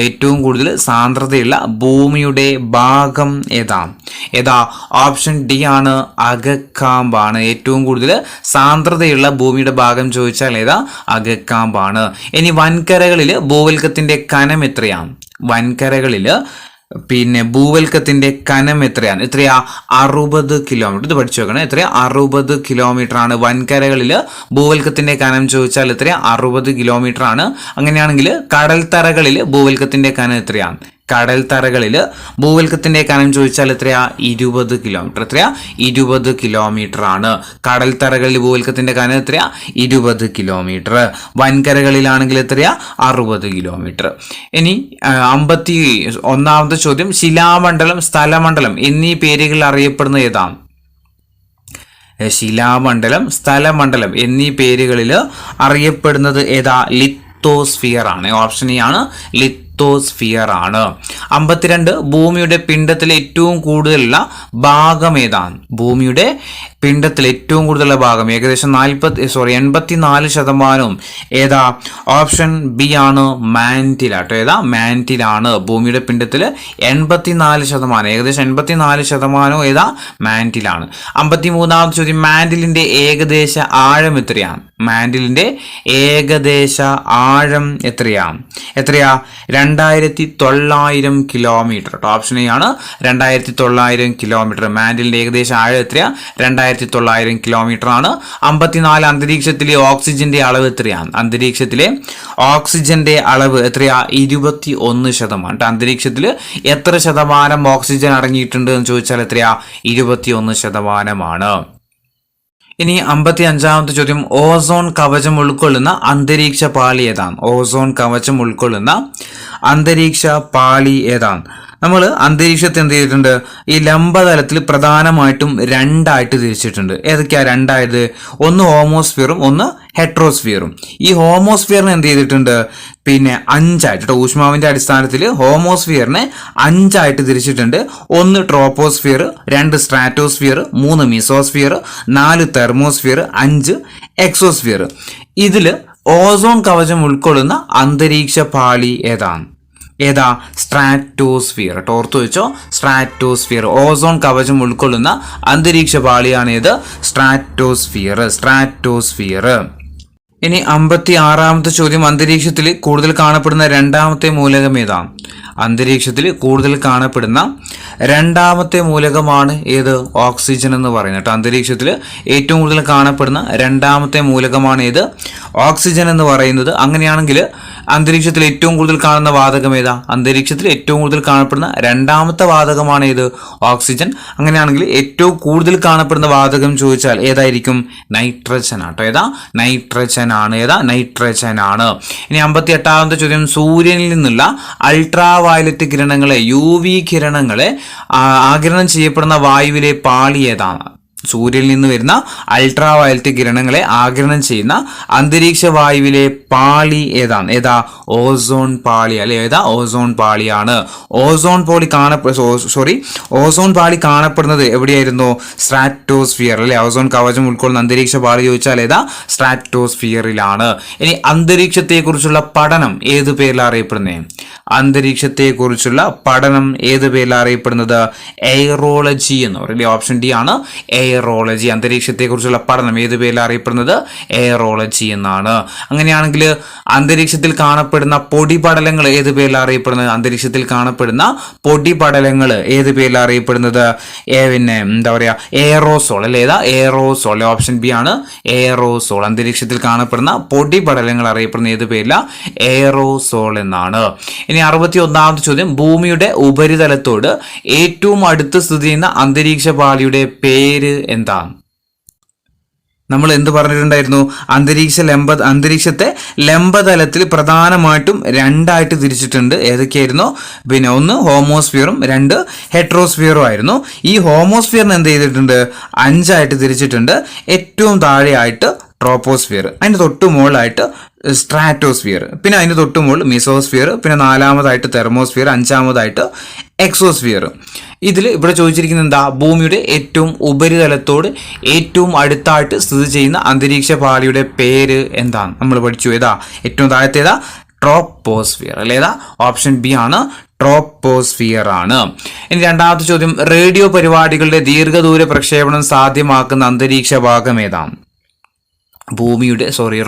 ഏറ്റവും കൂടുതൽ സാന്ദ്രതയുള്ള ഭൂമിയുടെ ഭാഗം ഏതാ? ഓപ്ഷൻ ഡി ആണ് അകക്കാമ്പാണ്. ഏറ്റവും കൂടുതൽ സാന്ദ്രതയുള്ള ഭൂമിയുടെ ഭാഗം ചോദിച്ചാൽ ഏതാ? അകക്കാമ്പാണ്. ഇനി വൻകരകളിൽ ഭൂവൽക്കത്തിന്റെ കനം എത്രയാണ്? വൻകരകളിൽ ഭൂവൽക്കത്തിന്റെ കനം എത്രയാണ്? 60 കിലോമീറ്റർ. ഇത് പഠിച്ചു വെക്കണം. 60 കിലോമീറ്റർ ആണ്. വൻകരകളിൽ ഭൂവൽക്കത്തിന്റെ കനം ചോദിച്ചാൽ 60 കിലോമീറ്റർ ആണ്. അങ്ങനെയാണെങ്കിൽ കടൽത്തറകളിൽ ഭൂവൽക്കത്തിന്റെ കനം എത്രയാണ്? കടൽത്തറകളിൽ ഭൂവൽക്കത്തിന്റെ കനം ചോദിച്ചാൽ 20 കിലോമീറ്റർ. 20 കിലോമീറ്റർ ആണ്. കടൽത്തറകളിൽ ഭൂവൽക്കത്തിന്റെ കനം 20 കിലോമീറ്റർ. വൻകരകളിലാണെങ്കിൽ 60 കിലോമീറ്റർ. ഇനി 51ാമത്തെ ചോദ്യം, ശിലാമണ്ഡലം, സ്ഥലമണ്ഡലം എന്നീ പേരുകൾ അറിയപ്പെടുന്ന ഏതാണ്? ശിലാമണ്ഡലം, സ്ഥലമണ്ഡലം എന്നീ പേരുകളിൽ അറിയപ്പെടുന്നത് ഏതാ? ലിത്തോസ്ഫിയർ ആണ്. ഓപ്ഷൻ എ ആണ് ലിത്തോസ്ഫിയർ ആണ്. 52, ഭൂമിയുടെ പിണ്ഡത്തിൽ ഏറ്റവും കൂടുതലുള്ള ഭാഗം ഏതാണ്? ഭൂമിയുടെ പിണ്ഡത്തിൽ ഏറ്റവും കൂടുതലുള്ള ഭാഗം ഏകദേശം 84% ഏതാ? ഓപ്ഷൻ ബി ആണ് മാന്റിലാട്ടോ. ഏതാ? മാന്റിലാണ്. ഭൂമിയുടെ പിണ്ഡത്തിൽ 84%, ഏകദേശം 84% ഏതാ? മാന്റിലാണ്. 53ാമത്തെ ചോദ്യം, മാന്റിലിന്റെ ഏകദേശ ആഴം എത്രയാണ്? മാന്റിലിന്റെ ഏകദേശ ആഴം എത്രയാ? 2900 കിലോമീറ്റർ. ഓപ്ഷൻ എ ആണ് 2900 കിലോമീറ്റർ. മാന്റിലിന്റെ ഏകദേശ ആഴം 2900 കിലോമീറ്റർ ആണ്. 54, അന്തരീക്ഷത്തിലെ ഓക്സിജന്റെ അളവ് എത്രയാണ്? അന്തരീക്ഷത്തിലെ ഓക്സിജന്റെ അളവ് 21%. അന്തരീക്ഷത്തിൽ എത്ര ശതമാനം ഓക്സിജൻ അടങ്ങിയിട്ടുണ്ട് എന്ന് ചോദിച്ചാൽ 21%. ഇനി 55ാമത്തെ ചോദ്യം, ഓസോൺ കവചം ഉൾക്കൊള്ളുന്ന അന്തരീക്ഷ പാളി ഏതാണ്? ഓസോൺ കവചം ഉൾക്കൊള്ളുന്ന അന്തരീക്ഷ പാളി ഏതാണ്? നമ്മൾ അന്തരീക്ഷത്തെ എന്ത് ചെയ്തിട്ടുണ്ട്? ഈ ലംബതലത്തിൽ പ്രധാനമായിട്ടും 2ആയിട്ട് തിരിച്ചിട്ടുണ്ട്. ഏതൊക്കെയാ 2ആയത്? ഒന്ന് ഹോമോസ്ഫിയറും ഒന്ന് ഹെട്രോസ്ഫിയറും. ഈ ഹോമോസ്ഫിയറിനെ എന്ത് ചെയ്തിട്ടുണ്ട്? 5ആയിട്ട്. ഊഷ്മാവിന്റെ അടിസ്ഥാനത്തിൽ ഹോമോസ്ഫിയറിനെ 5ആയിട്ട് തിരിച്ചിട്ടുണ്ട്. 1 troposphere, 2 stratosphere, 3 mesosphere, 4 thermosphere, 5 exosphere. ഇതിൽ ഓസോൺ കവചം ഉൾക്കൊള്ളുന്ന അന്തരീക്ഷ പാളി ഏതാണ്? സ്ട്രാറ്റോസ്ഫിയർ. ഓർത്തു വെച്ചോ, സ്ട്രാറ്റോസ്ഫിയർ. ഓസോൺ കവചം ഉൾക്കൊള്ളുന്ന അന്തരീക്ഷ പാളിയാണ് ഏത്? സ്ട്രാറ്റോസ്ഫിയർ. ഇനി 56ാമത്തെ ചോദ്യം, അന്തരീക്ഷത്തിൽ കൂടുതൽ കാണപ്പെടുന്ന രണ്ടാമത്തെ മൂലകം ഏതാണ്? അന്തരീക്ഷത്തിൽ കൂടുതൽ കാണപ്പെടുന്ന രണ്ടാമത്തെ മൂലകമാണ് ഏത്? ഓക്സിജൻ എന്ന് പറയുന്നത് കേട്ടോ. അന്തരീക്ഷത്തിൽ ഏറ്റവും കൂടുതൽ കാണപ്പെടുന്ന രണ്ടാമത്തെ മൂലകമാണ് ഏത്? ഓക്സിജൻ എന്ന് പറയുന്നത്. അങ്ങനെയാണെങ്കിൽ അന്തരീക്ഷത്തിൽ ഏറ്റവും കൂടുതൽ കാണുന്ന വാതകം ഏതാ? അന്തരീക്ഷത്തിൽ ഏറ്റവും കൂടുതൽ കാണപ്പെടുന്ന രണ്ടാമത്തെ വാതകമാണ് ഏത്? ഓക്സിജൻ. അങ്ങനെയാണെങ്കിൽ ഏറ്റവും കൂടുതൽ കാണപ്പെടുന്ന വാതകം ചോദിച്ചാൽ ഏതായിരിക്കും? നൈട്രജൻ ആട്ടോ. ഏതാ? നൈട്രജൻ ആണ്. ഏതാ? നൈട്രജൻ ആണ്. ഇനി 58ാമത്തെ ചോദ്യം, സൂര്യനിൽ നിന്നുള്ള അൾട്രാ വയലറ്റ് കിരണങ്ങളെ, UV കിരണങ്ങളെ ആഗിരണം ചെയ്യപ്പെടുന്ന വായുവിലെ പാളി ഏതാണ്? സൂര്യനിൽ നിന്ന് വരുന്ന അൾട്രാ വയലറ്റ് കിരണങ്ങളെ ആഗിരണം ചെയ്യുന്ന അന്തരീക്ഷ വായുവിലെ പാളി ഏതാണ്? ഏതാ? ഓസോൺ പാളി അല്ലെ? ഏതാ? ഓസോൺ പാളിയാണ്. ഓസോൺ പാളി കാണപ്പെടുന്നത് എവിടെയായിരുന്നു? സ്ട്രാറ്റോസ്ഫിയർ അല്ലെ? ഓസോൺ കവചം ഉൾക്കൊള്ളുന്ന അന്തരീക്ഷ പാളി ചോദിച്ചാൽ ഏതാ? സ്ട്രാറ്റോസ്ഫിയറിലാണ്. ഇനി അന്തരീക്ഷത്തെ കുറിച്ചുള്ള പഠനം ഏത് പേരിൽ അറിയപ്പെടുന്നത്? അന്തരീക്ഷത്തെ കുറിച്ചുള്ള പഠനം ഏത് പേരിൽ അറിയപ്പെടുന്നത്? എയറോളജി എന്ന് പറയും. ഓപ്ഷൻ ഡി ആണ് എയറോളജി. അന്തരീക്ഷത്തെ കുറിച്ചുള്ള പഠനം ഏത് പേരിൽ അറിയപ്പെടുന്നത്? എയറോളജി എന്നാണ്. അങ്ങനെയാണെങ്കിൽ അന്തരീക്ഷത്തിൽ കാണപ്പെടുന്ന പൊടിപടലങ്ങൾ ഏത് പേരിൽ അറിയപ്പെടുന്നത്? അന്തരീക്ഷത്തിൽ കാണപ്പെടുന്ന പൊടിപടലങ്ങൾ ഏത് പേരിൽ അറിയപ്പെടുന്നത്? പിന്നെ എന്താ പറയാ, എയറോസോൾ അല്ലെ? ഏതാ? എയറോസോൾ. ഓപ്ഷൻ ബി ആണ് എയറോസോൾ. അന്തരീക്ഷത്തിൽ കാണപ്പെടുന്ന പൊടിപടലങ്ങൾ അറിയപ്പെടുന്ന ഏത് പേരില? എയറോസോൾ എന്നാണ്. ഇനി 61ാമത്തെ ചോദ്യം, ഭൂമിയുടെ ഉപരിതലത്തോട് ഏറ്റവും അടുത്ത് സ്ഥിതി ചെയ്യുന്ന അന്തരീക്ഷ പാളിയുടെ പേര് എന്താണ്? നമ്മൾ എന്ത് പറഞ്ഞിട്ടുണ്ടായിരുന്നു? അന്തരീക്ഷത്തെ ലംബതലത്തിൽ പ്രധാനമായിട്ടും രണ്ടായിട്ട് തിരിച്ചിട്ടുണ്ട്. ഏതൊക്കെയായിരുന്നു? പിന്നെ ഒന്ന് ഹോമോസ്ഫിയറും രണ്ട് ഹെട്രോസ്ഫിയറും ആയിരുന്നു. ഈ ഹോമോസ്ഫിയറിന് എന്ത് ചെയ്തിട്ടുണ്ട്? 5ആയിട്ട് തിരിച്ചിട്ടുണ്ട്. ഏറ്റവും താഴെയായിട്ട് ട്രോപ്പോസ്ഫിയർ, അതിന് തൊട്ട് മുകളിലായിട്ട് സ്ട്രാറ്റോസ്ഫിയർ, പിന്നെ അതിന് തൊട്ട് മുകളിൽ മിസോസ്ഫിയർ, പിന്നെ 4ാമതായിട്ട് തെർമോസ്ഫിയർ, 5ാമതായിട്ട് എക്സോസ്ഫിയർ. ഇവിടെ ചോദിച്ചിരിക്കുന്നത് എന്താ? ഭൂമിയുടെ ഏറ്റവും ഉപരിതലത്തോട് ഏറ്റവും അടുത്തായിട്ട് സ്ഥിതി ചെയ്യുന്ന അന്തരീക്ഷ പാളിയുടെ പേര് എന്താണ്? നമ്മൾ പഠിച്ചു. ഏതാ? ഏറ്റവും താഴത്തെ ഏതാ? ട്രോപ്പോസ്ഫിയർ അല്ലെ? ഏതാ? ഓപ്ഷൻ ബി ആണ് ട്രോപ്പോസ്ഫിയർ ആണ്. ഇനി 2ാമത്തെ ചോദ്യം, റേഡിയോ പരിപാടികളുടെ ദീർഘദൂര പ്രക്ഷേപണം സാധ്യമാക്കുന്ന അന്തരീക്ഷ ഭാഗം ഏതാണ്?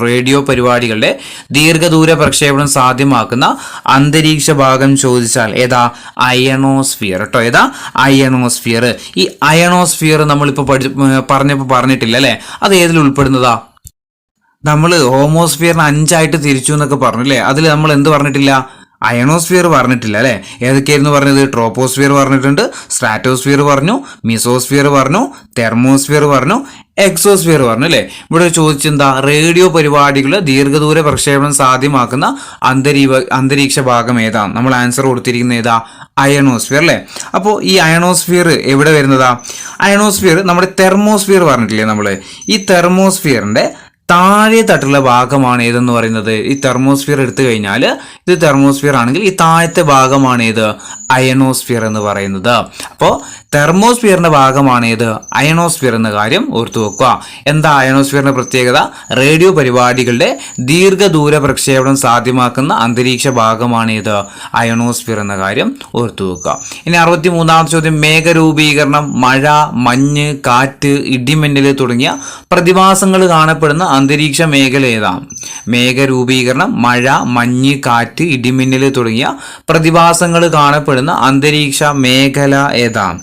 റേഡിയോ പരിപാടികളുടെ ദീർഘദൂര പ്രക്ഷേപണം സാധ്യമാക്കുന്ന അന്തരീക്ഷ ഭാഗം ചോദിച്ചാൽ ഏതാ? അയണോസ്ഫിയർ കേട്ടോ. ഏതാ? അയണോസ്ഫിയർ. ഈ അയണോസ്ഫിയർ നമ്മളിപ്പോൾ പറഞ്ഞിട്ടില്ല അല്ലെ? അത് ഏതിൽ ഉൾപ്പെടുന്നതാ? നമ്മൾ ഹോമോസ്ഫിയറിന് 5ആയിട്ട് തിരിച്ചു എന്നൊക്കെ പറഞ്ഞു അല്ലേ? അതിൽ നമ്മൾ എന്ത് പറഞ്ഞിട്ടില്ല? അയണോസ്ഫിയർ പറഞ്ഞിട്ടില്ല അല്ലെ? ഏതൊക്കെയായിരുന്നു പറഞ്ഞത്? ട്രോപ്പോസ്ഫിയർ പറഞ്ഞിട്ടുണ്ട്, സ്ട്രാറ്റോസ്ഫിയർ പറഞ്ഞു, മിസോസ്ഫിയർ പറഞ്ഞു, തെർമോസ്ഫിയർ പറഞ്ഞു, എക്സോസ്ഫിയർ പറഞ്ഞു അല്ലെ? ഇവിടെ ചോദിച്ചെന്താ? റേഡിയോ പരിപാടികളുടെ ദീർഘദൂര പ്രക്ഷേപണം സാധ്യമാക്കുന്ന അന്തരീക്ഷ ഭാഗം ഏതാണ്? നമ്മൾ ആൻസർ കൊടുത്തിരിക്കുന്നത് ഏതാ? അയണോസ്ഫിയർ അല്ലെ? അപ്പോൾ ഈ അയണോസ്ഫിയർ എവിടെ വരുന്നതാ? അയണോസ്ഫിയർ നമ്മുടെ തെർമോസ്ഫിയർ പറഞ്ഞിട്ടില്ലേ നമ്മൾ? ഈ തെർമോസ്ഫിയറിന്റെ താഴെ തട്ടുള്ള ഭാഗമാണ് ഏതെന്ന് പറയുന്നത്? ഈ തെർമോസ്ഫിയർ എടുത്തു കഴിഞ്ഞാൽ ഇത് തെർമോസ്ഫിയർ ആണെങ്കിൽ ഈ താഴത്തെ ഭാഗമാണ് ഏത്? അയണോസ്ഫിയർ എന്ന് പറയുന്നത്. അപ്പോൾ തെർമോസ്ഫിയറിന്റെ ഭാഗമാണ് ഏത്? അയണോസ്ഫിയർ എന്ന കാര്യം ഓർത്തു വെക്കുക. എന്താ അയണോസ്ഫിയറിന്റെ പ്രത്യേകത? റേഡിയോ പരിപാടികളുടെ ദീർഘദൂര പ്രക്ഷേപണം സാധ്യമാക്കുന്ന അന്തരീക്ഷ ഭാഗമാണ് ഏത്? അയണോസ്ഫിയർ എന്ന കാര്യം ഓർത്തു വെക്കുക. ഇനി 63ാമത്തെ ചോദ്യം, മേഘരൂപീകരണം, മഴ, മഞ്ഞ്, കാറ്റ്, ഇടിമിന്നൽ തുടങ്ങിയ പ്രതിഭാസങ്ങൾ കാണപ്പെടുന്ന അന്തരീക്ഷ മേഖല ഏതാണ്? മേഘരൂപീകരണം, മഴ, മഞ്ഞ്, കാറ്റ്, ഇടിമിന്നൽ തുടങ്ങിയ പ്രതിഭാസങ്ങൾ കാണപ്പെടുന്ന അന്തരീക്ഷ മേഖല ഏതാണ്?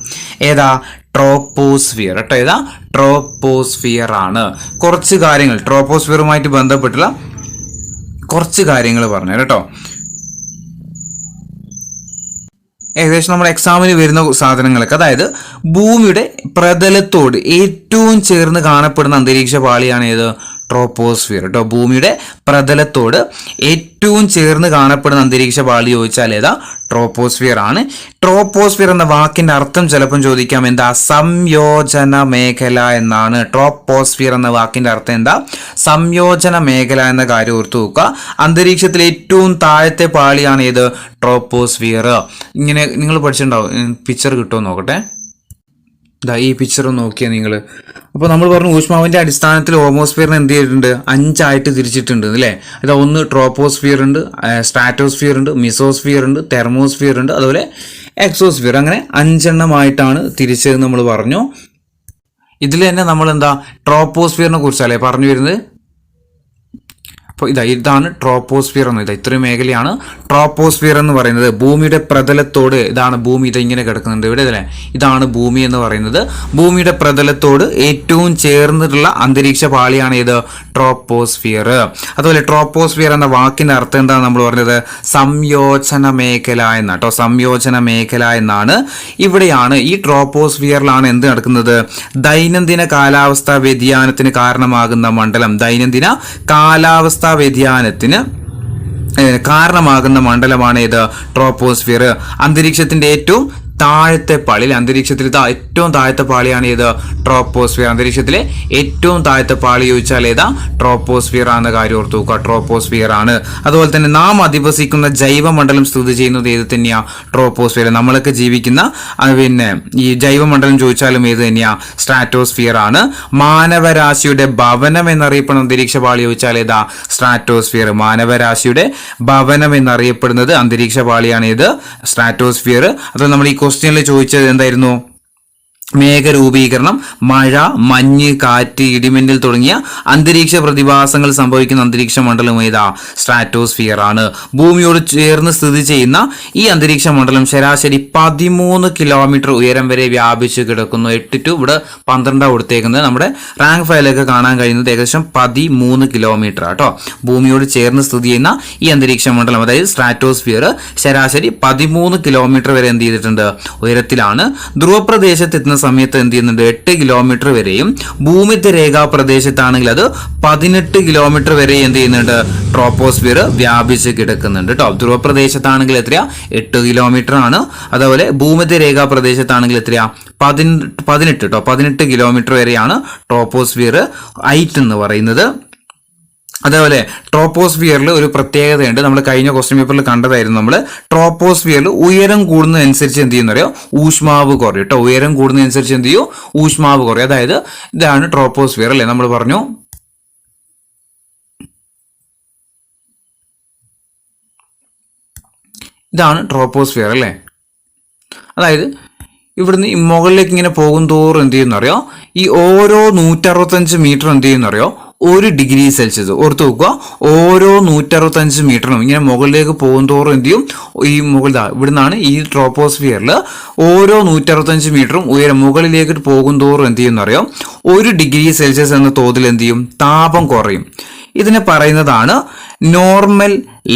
ഏതാ? ട്രോപ്പോസ്ഫിയർ കേട്ടോ. ഏതാ? ട്രോപ്പോസ്ഫിയർ ആണ്. കുറച്ച് കാര്യങ്ങൾ ട്രോപ്പോസ്ഫിയറുമായിട്ട് ബന്ധപ്പെട്ടുള്ള കുറച്ച് കാര്യങ്ങൾ പറഞ്ഞു കേട്ടോ. ഏകദേശം നമ്മുടെ എക്സാമിന് വരുന്ന സാധനങ്ങളൊക്കെ, അതായത് ഭൂമിയുടെ പ്രതലത്തോട് ഏറ്റവും ചേർന്ന് കാണപ്പെടുന്ന അന്തരീക്ഷ പാളിയാണ് ഏത്? ട്രോപ്പോസ്ഫിയർ കേട്ടോ. ഭൂമിയുടെ പ്രതലത്തോട് ഏറ്റവും ചേർന്ന് കാണപ്പെടുന്ന അന്തരീക്ഷ പാളി ചോദിച്ചാൽ ഏതാ? ട്രോപ്പോസ്ഫിയർ ആണ്. ട്രോപ്പോസ്ഫിയർ എന്ന വാക്കിന്റെ അർത്ഥം ചിലപ്പം ചോദിക്കാം. എന്താ? സംയോജന മേഖല എന്നാണ്. ട്രോപ്പോസ്ഫിയർ എന്ന വാക്കിന്റെ അർത്ഥം എന്താ? സംയോജന മേഖല എന്ന കാര്യം ഓർത്തു വെക്കുക. അന്തരീക്ഷത്തിലെ ഏറ്റവും താഴത്തെ പാളിയാണ് ഏത്? ട്രോപ്പോസ്ഫിയർ. ഇങ്ങനെ നിങ്ങൾ പഠിച്ചിട്ടുണ്ടാവും. പിക്ചർ കിട്ടുമോ നോക്കട്ടെ. ഈ പിക്ചർ നോക്കിയാൽ നിങ്ങൾ. അപ്പോൾ നമ്മൾ പറഞ്ഞു ഊഷ്മാവിന്റെ അടിസ്ഥാനത്തിൽ ഹോമോസ്ഫിയറിനെ എന്ത് ചെയ്തിട്ടുണ്ട്? 5ആയിട്ട് തിരിച്ചിട്ടുണ്ട് അല്ലേ? അതാ ഒന്ന് ട്രോപ്പോസ്ഫിയർ ഉണ്ട്, സ്ട്രാറ്റോസ്ഫിയർ ഉണ്ട്, മിസോസ്ഫിയർ ഉണ്ട്, തെർമോസ്ഫിയർ ഉണ്ട്, അതുപോലെ എക്സോസ്ഫിയർ. അങ്ങനെ 5 എണ്ണമായിട്ടാണ് തിരിച്ചതെന്ന് നമ്മൾ പറഞ്ഞു. ഇതിൽ തന്നെ നമ്മൾ എന്താ ട്രോപ്പോസ്ഫിയറിനെ കുറിച്ചല്ലേ പറഞ്ഞു വരുന്നത്. അപ്പോൾ ഇതാണ് ട്രോപ്പോസ്ഫിയർ എന്ന്. ഇത്രയും മേഖലയാണ് ട്രോപ്പോസ്ഫിയർ എന്ന് പറയുന്നത്. ഭൂമിയുടെ പ്രതലത്തോട് ഇതാണ് ഭൂമി, ഇങ്ങനെ കിടക്കുന്നുണ്ട് ഇവിടെ അല്ലേ, ഇതാണ് ഭൂമി എന്ന് പറയുന്നത്. ഭൂമിയുടെ പ്രതലത്തോട് ഏറ്റവും ചേർന്നിട്ടുള്ള അന്തരീക്ഷ പാളിയാണ് ഇത് ട്രോപ്പോസ്ഫിയർ. അതുപോലെ ട്രോപ്പോസ്ഫിയർ എന്ന വാക്കിന്റെ അർത്ഥം എന്താണ് നമ്മൾ പറഞ്ഞത്? സംയോജന മേഖല എന്നാണ് കേട്ടോ, സംയോജന മേഖല എന്നാണ്. ഇവിടെയാണ് ഈ ട്രോപ്പോസ്ഫിയറിലാണ് എന്ത് നടക്കുന്നത്? ദൈനംദിന കാലാവസ്ഥാ വ്യതിയാനത്തിന് കാരണമാകുന്ന മണ്ഡലം, ദൈനംദിന കാലാവസ്ഥാ വ്യതിയാനത്തിന് കാരണമാകുന്ന മണ്ഡലമാണ് ഇത് ട്രോപ്പോസ്ഫിയർ. അന്തരീക്ഷത്തിന്റെ ഏറ്റവും താഴത്തെ പാളി, അന്തരീക്ഷത്തിൽ ഏറ്റവും താഴത്തെ പാളിയാണ് ഇത് ട്രോപ്പോസ്ഫിയർ. അന്തരീക്ഷത്തിലെ ഏറ്റവും താഴത്തെ പാളി ചോദിച്ചാൽ ഏതാ? ട്രോപ്പോസ്ഫിയർ ആണെന്ന കാര്യം ഓർത്തു നോക്കുക, ട്രോപ്പോസ്ഫിയർ ആണ്. അതുപോലെ തന്നെ നാം അധിവസിക്കുന്ന ജൈവമണ്ഡലം സ്ഥിതി ചെയ്യുന്നത് ഏത് തന്നെയാ? ട്രോപ്പോസ്ഫിയർ. നമ്മളൊക്കെ ജീവിക്കുന്ന പിന്നെ ഈ ജൈവമണ്ഡലം ചോദിച്ചാലും ഏത് തന്നെയാ? സ്ട്രാറ്റോസ്ഫിയർ ആണ്. മാനവരാശിയുടെ ഭവനം എന്നറിയപ്പെടുന്ന അന്തരീക്ഷ പാളി ചോദിച്ചാൽ ഏതാ? സ്ട്രാറ്റോസ്ഫിയർ. മാനവരാശിയുടെ ഭവനം എന്നറിയപ്പെടുന്നത് അന്തരീക്ഷ പാളിയാണ് ഇത് സ്ട്രാറ്റോസ്ഫിയർ. അത് നമ്മൾ ഈ ക്വസ്റ്റ്യനിൽ ചോദിച്ചത് എന്തായിരുന്നു? മേഘരൂപീകരണം, മഴ, മഞ്ഞ്, കാറ്റ്, ഇടിമിന്നൽ തുടങ്ങിയ അന്തരീക്ഷ പ്രതിഭാസങ്ങൾ സംഭവിക്കുന്ന അന്തരീക്ഷ മണ്ഡലം ഏതാ? സ്ട്രാറ്റോസ്ഫിയർ ആണ്. ഭൂമിയോട് ചേർന്ന് സ്ഥിതി ചെയ്യുന്ന ഈ അന്തരീക്ഷ മണ്ഡലം ശരാശരി 13 കിലോമീറ്റർ ഉയരം വരെ വ്യാപിച്ചു കിടക്കുന്നു. 8 to ഇവിടെ 12 കൊടുത്തേക്കുന്നത്. നമ്മുടെ റാങ്ക് ഫയലൊക്കെ കാണാൻ കഴിയുന്നത് ഏകദേശം 13 കിലോമീറ്റർ ആട്ടോ. ഭൂമിയോട് ചേർന്ന് സ്ഥിതി ചെയ്യുന്ന ഈ അന്തരീക്ഷ മണ്ഡലം, അതായത് സ്ട്രാറ്റോസ്ഫിയർ, ശരാശരി 13 കിലോമീറ്റർ വരെ എന്ത് ചെയ്തിട്ടുണ്ട്? ഉയരത്തിലാണ്. ധ്രുവപ്രദേശത്ത് എത്തുന്ന സമയത്ത് എന്ത് ചെയ്യുന്നുണ്ട്? 8 കിലോമീറ്റർ വരെയും. ഭൂമിധ്യരേഖാ പ്രദേശത്താണെങ്കിൽ അത് 18 കിലോമീറ്റർ വരെ എന്ത് ചെയ്യുന്നുണ്ട്? ട്രോപ്പോസ്ഫിയർ വ്യാപിച്ച് കിടക്കുന്നുണ്ട് കേട്ടോ. ധ്രുവപ്രദേശത്താണെങ്കിൽ എത്രയാ? 8 കിലോമീറ്റർ ആണ്. അതുപോലെ ഭൂമിധ്യരേഖാ പ്രദേശത്താണെങ്കിൽ എത്രയാ? 18 കേട്ടോ, 18 കിലോമീറ്റർ വരെയാണ് ട്രോപ്പോസ്ഫിയർ ഹൈറ്റ് എന്ന് പറയുന്നത്. അതേപോലെ ട്രോപ്പോസ്ഫിയറിൽ ഒരു പ്രത്യേകതയുണ്ട്. നമ്മൾ കഴിഞ്ഞ ക്വസ്റ്റ്യൻ പേപ്പറിൽ കണ്ടതായിരുന്നു. നമ്മൾ ട്രോപ്പോസ്ഫിയറിൽ ഉയരം കൂടുന്നതനുസരിച്ച് എന്ത് ചെയ്യുന്നറിയോ? ഊഷ്മാവ് കുറയും കേട്ടോ. ഉയരം കൂടുന്നതനുസരിച്ച് എന്ത് ചെയ്യും? ഊഷ്മാവ് കുറയും. അതായത് ഇതാണ് ട്രോപ്പോസ്ഫിയർ അല്ലേ, നമ്മൾ പറഞ്ഞു. ഇതാണ് ട്രോപ്പോസ്ഫിയർ അല്ലേ. അതായത് ഇവിടുന്ന് മുകളിലേക്ക് ഇങ്ങനെ പോകും തോറും എന്ത് ചെയ്യുന്നറിയോ? ഈ ഓരോ 165 മീറ്റർ എന്ത് ചെയ്യുന്നറിയോ? 1 ഡിഗ്രി സെൽഷ്യസ്. ഓർത്ത് നോക്കുക, ഓരോ 165 മീറ്ററിനും ഇങ്ങനെ മുകളിലേക്ക് പോകും തോറും എന്ത് ചെയ്യും? ഈ ഇവിടുന്നാണ് ഈ ട്രോപ്പോസ്ഫിയറിൽ ഓരോ 165 മീറ്ററും ഉയരം മുകളിലേക്ക് പോകും തോറും എന്ത് ചെയ്യുന്നറിയോ? 1 ഡിഗ്രി സെൽഷ്യസ് എന്ന തോതിൽ എന്ത് ചെയ്യും? താപം കുറയും. ഇതിനെ പറയുന്നതാണ് നോർമൽ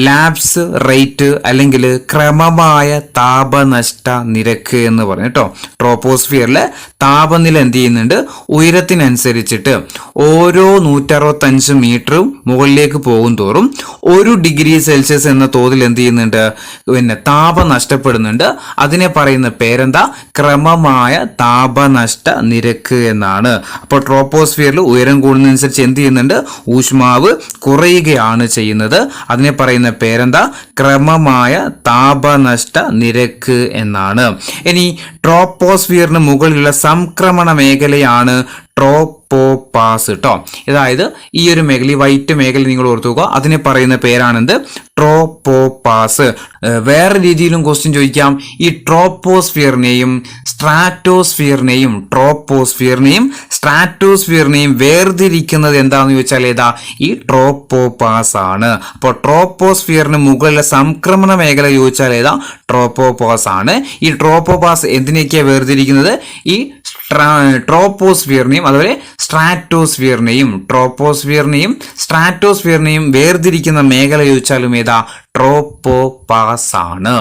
ലാപ്സ് റേറ്റ് അല്ലെങ്കിൽ ക്രമമായ താപനഷ്ട നിരക്ക് എന്ന് പറഞ്ഞു കേട്ടോ. ട്രോപ്പോസ്ഫിയറിലെ താപനില എന്ത് ചെയ്യുന്നുണ്ട്? ഉയരത്തിനനുസരിച്ചിട്ട് ഓരോ 165 മീറ്ററും മുകളിലേക്ക് പോകും തോറും 1 ഡിഗ്രി സെൽഷ്യസ് എന്ന തോതിൽ എന്ത് ചെയ്യുന്നുണ്ട്? പിന്നെ താപം നഷ്ടപ്പെടുന്നുണ്ട്. അതിനെ പറയുന്ന പേരെന്താ? ക്രമമായ താപനഷ്ട നിരക്ക് എന്നാണ്. അപ്പോൾ ട്രോപ്പോസ്ഫിയറിൽ ഉയരം കൂടുന്നതനുസരിച്ച് എന്ത് ചെയ്യുന്നുണ്ട്? ഊഷ്മാവ് കുറയുകയാണ് ചെയ്യുന്നത്. അതിനെ പറയുന്ന പേരെന്താ? ക്രമമായ താപനഷ്ട നിരക്ക് എന്നാണ്. ഇനി ട്രോപ്പോസ്ഫിയറിന് മുകളിലുള്ള സംക്രമണ മേഖലയാണ് ട്രോപ്പോപാസ് കേട്ടോ. അതായത് ഈ ഒരു മേഖല, ഈ വൈറ്റ് മേഖല നിങ്ങൾ ഓർത്തു നോക്കുക, അതിനെ പറയുന്ന പേരാണെന്ത്? ട്രോപ്പോപാസ്. വേറെ രീതിയിലും ക്വസ്റ്റ്യൻ ചോദിക്കാം. ഈ ട്രോപ്പോസ്ഫിയറിനെയും സ്ട്രാറ്റോസ്ഫിയറിനെയും വേർതിരിക്കുന്നത് എന്താണെന്ന് ചോദിച്ചാൽ ഏതാ? ഈ ട്രോപ്പോപാസ് ആണ്. അപ്പോൾ ട്രോപ്പോസ്ഫിയറിന് മുകളിലെ സംക്രമണ മേഖല ചോദിച്ചാൽ ഏതാ? ട്രോപ്പോപാസ് ആണ്. ഈ ട്രോപ്പോപാസ് എന്തിനൊക്കെയാണ് വേർതിരിക്കുന്നത്? ഈ ട്രോപ്പോസ്ഫിയറിനെയും അതുപോലെ സ്ട്രാറ്റോസ്ഫിയറിനെയും വേർതിരിക്കുന്ന മേഖല ചോദിച്ചാലും ഏതാ? ട്രോപ്പോപാസ് ആണ്.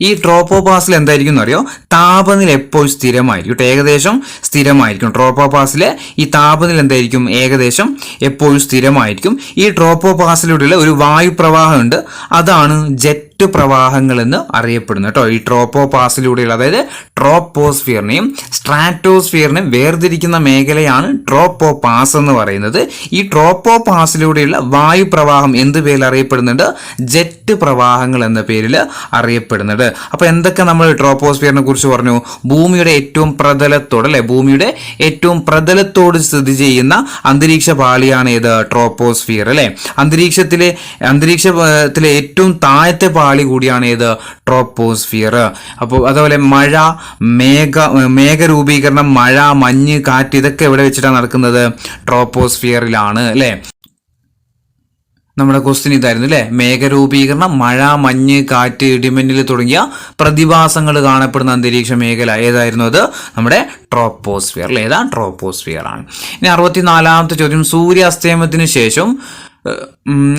ഈ ട്രോപ്പോപാസിൽ എന്തായിരിക്കും എന്ന് അറിയോ? താപനില എപ്പോഴും സ്ഥിരമായിരിക്കും, ഏകദേശം സ്ഥിരമായിരിക്കും. ട്രോപ്പോപാസിലെ ഈ താപനില എന്തായിരിക്കും? ഏകദേശം എപ്പോഴും സ്ഥിരമായിരിക്കും. ഈ ട്രോപ്പോപാസിലൂടെയുള്ള ഒരു വായുപ്രവാഹം ഉണ്ട്, അതാണ് ജെറ്റ് പ്രവാഹങ്ങൾ എന്ന് അറിയപ്പെടുന്നു കേട്ടോ. ഈ ട്രോപ്പോപാസിലൂടെയുള്ള, അതായത് ട്രോപ്പോസ്ഫിയറിനെയും സ്ട്രാറ്റോസ്ഫിയറിനെയും വേർതിരിക്കുന്ന മേഖലയാണ് ട്രോപ്പോപാസ് എന്ന് പറയുന്നത്. ഈ ട്രോപ്പോപാസിലൂടെയുള്ള വായുപ്രവാഹം എന്ത് പേരിൽ അറിയപ്പെടുന്നുണ്ട്? ജെറ്റ് പ്രവാഹങ്ങൾ എന്ന പേരിൽ അറിയപ്പെടുന്നുണ്ട്. അപ്പൊ എന്തൊക്കെ നമ്മൾ ട്രോപ്പോസ്ഫിയറിനെ കുറിച്ച് പറഞ്ഞു? ഭൂമിയുടെ ഏറ്റവും പ്രതലത്തോട് അല്ലെ, ഭൂമിയുടെ ഏറ്റവും പ്രതലത്തോട് സ്ഥിതി ചെയ്യുന്ന അന്തരീക്ഷ പാളിയാണ് ഏത്? ട്രോപ്പോസ്ഫിയർ അല്ലെ. അന്തരീക്ഷത്തിലെ ഏറ്റവും താഴത്തെ പാളി കൂടിയാണ് ഏത്? ട്രോപ്പോസ്ഫിയർ. അപ്പോൾ അതുപോലെ മഴ, മേഘരൂപീകരണം, മഴ, മഞ്ഞ്, കാറ്റ്, ഇതൊക്കെ എവിടെ വെച്ചിട്ടാണ് നടക്കുന്നത്? ട്രോപ്പോസ്ഫിയറിലാണ് അല്ലെ. നമ്മുടെ ക്വസ്റ്റ്യൻ ഇതായിരുന്നു അല്ലേ. മേഘരൂപീകരണം, മഴ, മഞ്ഞ്, കാറ്റ്, ഇടിമിന്നൽ തുടങ്ങിയ പ്രതിഭാസങ്ങൾ കാണപ്പെടുന്ന അന്തരീക്ഷ മേഖല ഏതായിരുന്നു? അത് നമ്മുടെ ട്രോപ്പോസ്ഫിയർ അല്ലേ. ഏതാ? ട്രോപ്പോസ്ഫിയർ ആണ്. ഇനി 64ാമത്തെ ചോദ്യം, സൂര്യാസ്തമയത്തിന് ശേഷം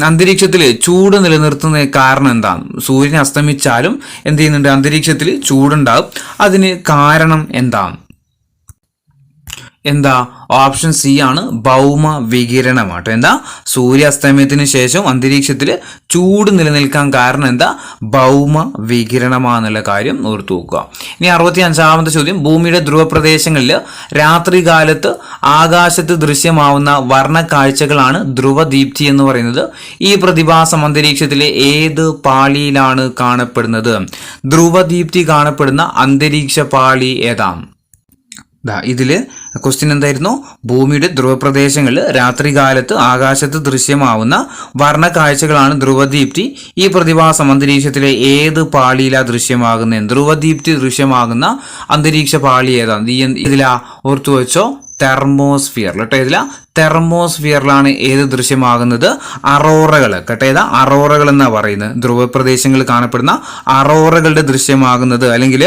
അന്തരീക്ഷത്തിൽ ചൂട് നിലനിർത്തുന്ന കാരണം എന്താണ്? സൂര്യൻ അസ്തമിച്ചാലും എന്ത് ചെയ്യുന്നുണ്ട്? അന്തരീക്ഷത്തിൽ ചൂടുണ്ടാവും. അതിന് കാരണം എന്താണ്? എന്താ? ഓപ്ഷൻ സി ആണ്, ഭൗമ വികിരണമാട്ടോ. എന്താ? സൂര്യാസ്തമയത്തിന് ശേഷം അന്തരീക്ഷത്തിൽ ചൂട് നിലനിൽക്കാൻ കാരണം എന്താ? ഭൗമ വികിരണമാണെന്നുള്ള കാര്യം ഓർത്തു വെക്കുക. ഇനി 65ാമത്തെ ചോദ്യം, ഭൂമിയുടെ ധ്രുവപ്രദേശങ്ങളിൽ രാത്രികാലത്ത് ആകാശത്ത് ദൃശ്യമാവുന്ന വർണ്ണ കാഴ്ചകളാണ് ധ്രുവദീപ്തി എന്ന് പറയുന്നത്. ഈ പ്രതിഭാസം അന്തരീക്ഷത്തിലെ ഏത് പാളിയിലാണ് കാണപ്പെടുന്നത്? ധ്രുവദീപ്തി കാണപ്പെടുന്ന അന്തരീക്ഷ പാളി ഏതാണ്? ഇതില് ക്വസ്റ്റ്യൻ എന്തായിരുന്നു? ഭൂമിയുടെ ധ്രുവപ്രദേശങ്ങളിൽ രാത്രികാലത്ത് ആകാശത്ത് ദൃശ്യമാവുന്ന വർണ്ണ കാഴ്ചകളാണ് ധ്രുവദീപ്തി. ഈ പ്രതിഭാസം അന്തരീക്ഷത്തിലെ ഏത് പാളിയിലാ ദൃശ്യമാകുന്നത്? ധ്രുവദീപ്തി ദൃശ്യമാകുന്ന അന്തരീക്ഷ പാളി ഏതാണ്? ഇതിലാ? ഓർത്തു വെച്ചോ, തെർമോസ്ഫിയർ കേട്ടോ. ഇതില തെർമോസ്ഫിയറിലാണ് ഏത് ദൃശ്യമാകുന്നത്? അറോറകൾ കേട്ടോ. ഏതാ? അറോറകൾ എന്നാ പറയുന്നത്. ധ്രുവപ്രദേശങ്ങളിൽ കാണപ്പെടുന്ന അറോറകളുടെ ദൃശ്യമാകുന്നത്, അല്ലെങ്കിൽ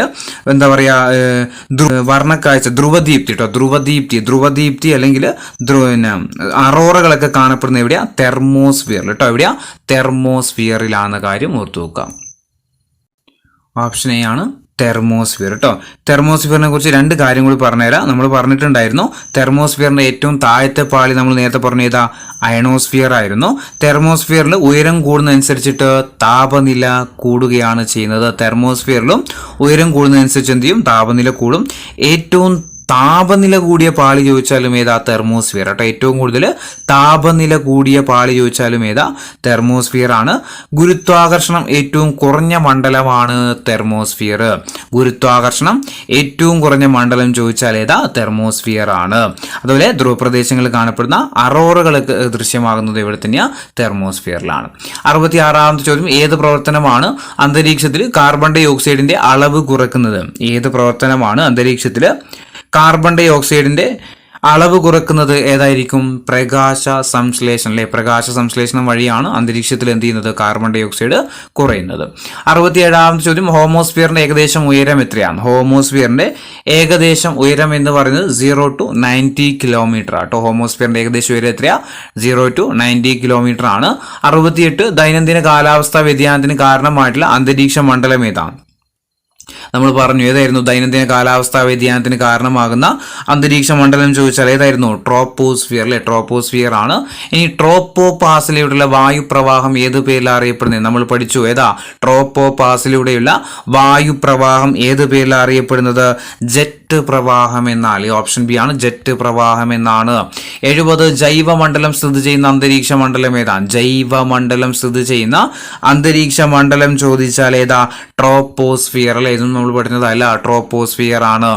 എന്താ പറയാ, വർണ്ണക്കാഴ്ച, ധ്രുവദീപ്തി കേട്ടോ. ധ്രുവദീപ്തി അല്ലെങ്കിൽ അറോറകളൊക്കെ കാണപ്പെടുന്ന എവിടെയാ? തെർമോസ്ഫിയർ കേട്ടോ. എവിടെയാ? തെർമോസ്ഫിയറിലാണെന്ന കാര്യം ഓർത്തു വെക്കാം. ഓപ്ഷൻ എ ആണ് തെർമോസ്ഫിയർ കേട്ടോ. തെർമോസ്ഫിയറിനെ കുറിച്ച് രണ്ട് കാര്യം കൂടി പറഞ്ഞുതരാം. നമ്മൾ പറഞ്ഞിട്ടുണ്ടായിരുന്നു, തെർമോസ്ഫിയറിന്റെ ഏറ്റവും താഴത്തെ പാളി നമ്മൾ നേരത്തെ പറഞ്ഞ ഏതാ? അയണോസ്ഫിയർ ആയിരുന്നു. തെർമോസ്ഫിയറിൽ ഉയരം കൂടുന്നതനുസരിച്ചിട്ട് താപനില കൂടുകയാണ് ചെയ്യുന്നത്. തെർമോസ്ഫിയറിലും ഉയരം കൂടുന്നതനുസരിച്ച് എന്ത് ചെയ്യും? താപനില കൂടും. ഏറ്റവും താപനില കൂടിയ പാളി ചോദിച്ചാലും ഏതാ? തെർമോസ്ഫിയർ കേട്ടോ. ഏറ്റവും കൂടുതൽ താപനില കൂടിയ പാളി ചോദിച്ചാലും ഏതാ? തെർമോസ്ഫിയർ ആണ്. ഗുരുത്വാകർഷണം ഏറ്റവും കുറഞ്ഞ മണ്ഡലമാണ് തെർമോസ്ഫിയർ. ഗുരുത്വാകർഷണം ഏറ്റവും കുറഞ്ഞ മണ്ഡലം ചോദിച്ചാൽ ഏതാ? തെർമോസ്ഫിയർ ആണ്. അതുപോലെ ധ്രുവപ്രദേശങ്ങളിൽ കാണപ്പെടുന്ന അറോറകളൊക്കെ ദൃശ്യമാകുന്നത് എവിടെ തന്നെയാ? തെർമോസ്ഫിയറിലാണ്. 66ാമത്തെ ചോദ്യം, ഏത് പ്രവർത്തനമാണ് അന്തരീക്ഷത്തിൽ കാർബൺ ഡൈ ഓക്സൈഡിന്റെ അളവ് കുറയ്ക്കുന്നത്? ഏത് പ്രവർത്തനമാണ് അന്തരീക്ഷത്തിൽ കാർബൺ ഡൈ ഓക്സൈഡിന്റെ അളവ് കുറക്കുന്നത്? ഏതായിരിക്കും? പ്രകാശ സംശ്ലേഷണം അല്ലെ. പ്രകാശ സംശ്ലേഷണം വഴിയാണ് അന്തരീക്ഷത്തിൽ എന്ത് ചെയ്യുന്നത്? കാർബൺ ഡൈ ഓക്സൈഡ് കുറയുന്നത്. 67ാമത്തെ ചോദ്യം, ഹോമോസ്ഫിയറിന്റെ ഏകദേശം ഉയരം എത്രയാണ്? ഹോമോസ്ഫിയറിന്റെ ഏകദേശം ഉയരം എന്ന് പറയുന്നത് 0 to 90 കിലോമീറ്റർ ആട്ടോ. ഹോമോസ്ഫിയറിന്റെ ഏകദേശം ഉയരം എത്രയാ? 0 to 90 കിലോമീറ്റർ ആണ്. 68, ദൈനംദിന കാലാവസ്ഥാ വ്യതിയാനത്തിന് കാരണമായിട്ടുള്ള അന്തരീക്ഷ മണ്ഡലം ഏതാണ്? നമ്മൾ പറഞ്ഞു, ഏതായിരുന്നു ദൈനംദിന കാലാവസ്ഥാ വ്യതിയാനത്തിന് കാരണമാകുന്ന അന്തരീക്ഷ മണ്ഡലം ചോദിച്ചാൽ ഏതായിരുന്നു? ട്രോപ്പോസ്ഫിയർ അല്ലെ. ട്രോപ്പോസ്ഫിയർ ആണ്. ഇനി ട്രോപ്പോപാസിലൂടെയുള്ള വായുപ്രവാഹം ഏത് പേരിലാണ് അറിയപ്പെടുന്നത്? നമ്മൾ പഠിച്ചു, ഏതാ? ട്രോപ്പോപാസിലൂടെയുള്ള വായുപ്രവാഹം ഏത് പേരിലാണ് അറിയപ്പെടുന്നത്? ജെറ്റ് പ്രവാഹം എന്നാണ്. ഓപ്ഷൻ ബി ആണ്, ജെറ്റ് പ്രവാഹം എന്നാണ്. 70, ജൈവമണ്ഡലം സ്ഥിതി ചെയ്യുന്ന അന്തരീക്ഷ മണ്ഡലം ഏതാണ്? ജൈവമണ്ഡലം സ്ഥിതി ചെയ്യുന്ന അന്തരീക്ഷ മണ്ഡലം ചോദിച്ചാൽ ഏതാ? ട്രോപ്പോസ്ഫിയർ അല്ലെ. ഇതൊന്നും നമ്മൾ പഠിക്കുന്നതല്ല, ട്രോപ്പോസ്ഫിയർ ആണ്.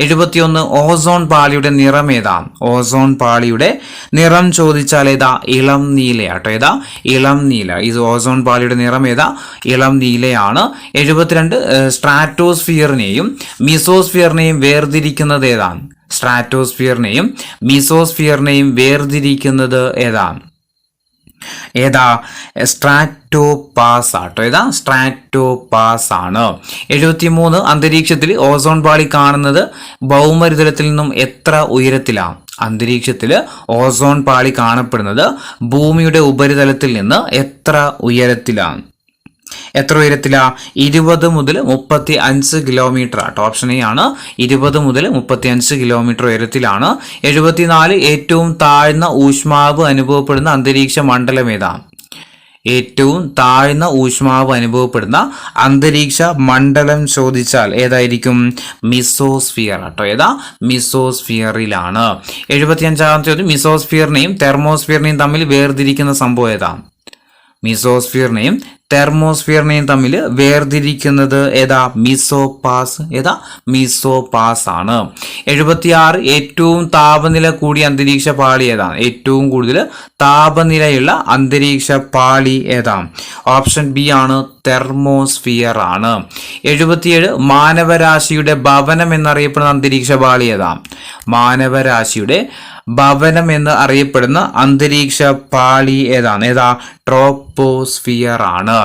71, ഓസോൺ പാളിയുടെ നിറം ഏതാണ്? ഓസോൺ പാളിയുടെ നിറം ചോദിച്ചാൽ ഏതാ? ഇളം നീലയാട്ടോ. ഏതാ? ഇളം നീല. ഇത് ഓസോൺ പാളിയുടെ നിറം ഏതാ? ഇളം നീലയാണ്. 72, സ്ട്രാറ്റോസ്ഫിയറിനെയും മിസോസ്ഫിയറിനെയും വേർതിരിക്കുന്നത് ഏതാണ്? സ്ട്രാറ്റോസ്ഫിയറിനെയും മിസോസ്ഫിയറിനെയും വേർതിരിക്കുന്നത് ഏതാണ്? ഏതാ? സ്ട്രാറ്റോപാസ് ആട്ടോ. ഏതാ? സ്ട്രാറ്റോപാസ് ആണ്. 73, അന്തരീക്ഷത്തിൽ ഓസോൺ പാളി കാണുന്നത് ഭൗമോപരിതലത്തിൽ നിന്നും എത്ര ഉയരത്തിലാണ്? അന്തരീക്ഷത്തിൽ ഓസോൺ പാളി കാണപ്പെടുന്നത് ഭൂമിയുടെ ഉപരിതലത്തിൽ നിന്ന് എത്ര ഉയരത്തിലാണ്? എത്ര ഉയരത്തിലാ? 20 മുതൽ 35 കിലോമീറ്റർ ആട്ടോ. ഓപ്ഷൻ എ ആണ്, 20 മുതൽ 35 കിലോമീറ്റർ ഉയരത്തിലാണ്. 74, ഏറ്റവും താഴ്ന്ന ഊഷ്മാവ് അനുഭവപ്പെടുന്ന അന്തരീക്ഷ മണ്ഡലം ഏതാണ്? ഏറ്റവും താഴ്ന്ന ഊഷ്മാവ് അനുഭവപ്പെടുന്ന അന്തരീക്ഷ മണ്ഡലം ചോദിച്ചാൽ ഏതായിരിക്കും? മിസോസ്ഫിയർ ആട്ടോ. ഏതാ? മിസോസ്ഫിയറിലാണ്. 75ാമത്തെ ചോദ്യം, മിസോസ്ഫിയറിനെയും തെർമോസ്ഫിയറിനെയും തമ്മിൽ വേർതിരിക്കുന്ന സംഭവം ഏതാണ്? മിസോസ്ഫിയറിനെയും തെർമോസ്ഫിയറിനെയും തമ്മിൽ വേർതിരിക്കുന്നത് ഏതാ? മീസോപാസ് ആണ്. 76 ഏറ്റവും താപനില കൂടിയ അന്തരീക്ഷ പാളി ഏതാണ്? ഏറ്റവും കൂടുതൽ താപനിലയുള്ള അന്തരീക്ഷ പാളി ഏതാണ്? ഓപ്ഷൻ ബി ആണ്, തെർമോസ്ഫിയർ ആണ്. 77 മാനവരാശിയുടെ ഭവനം എന്നറിയപ്പെടുന്ന അന്തരീക്ഷ പാളി ഏതാണ്? മാനവരാശിയുടെ ഭവനം എന്ന് അറിയപ്പെടുന്ന അന്തരീക്ഷ പാളി ഏതാണ്? ട്രോപ്പോസ്ഫിയർ ആണ്.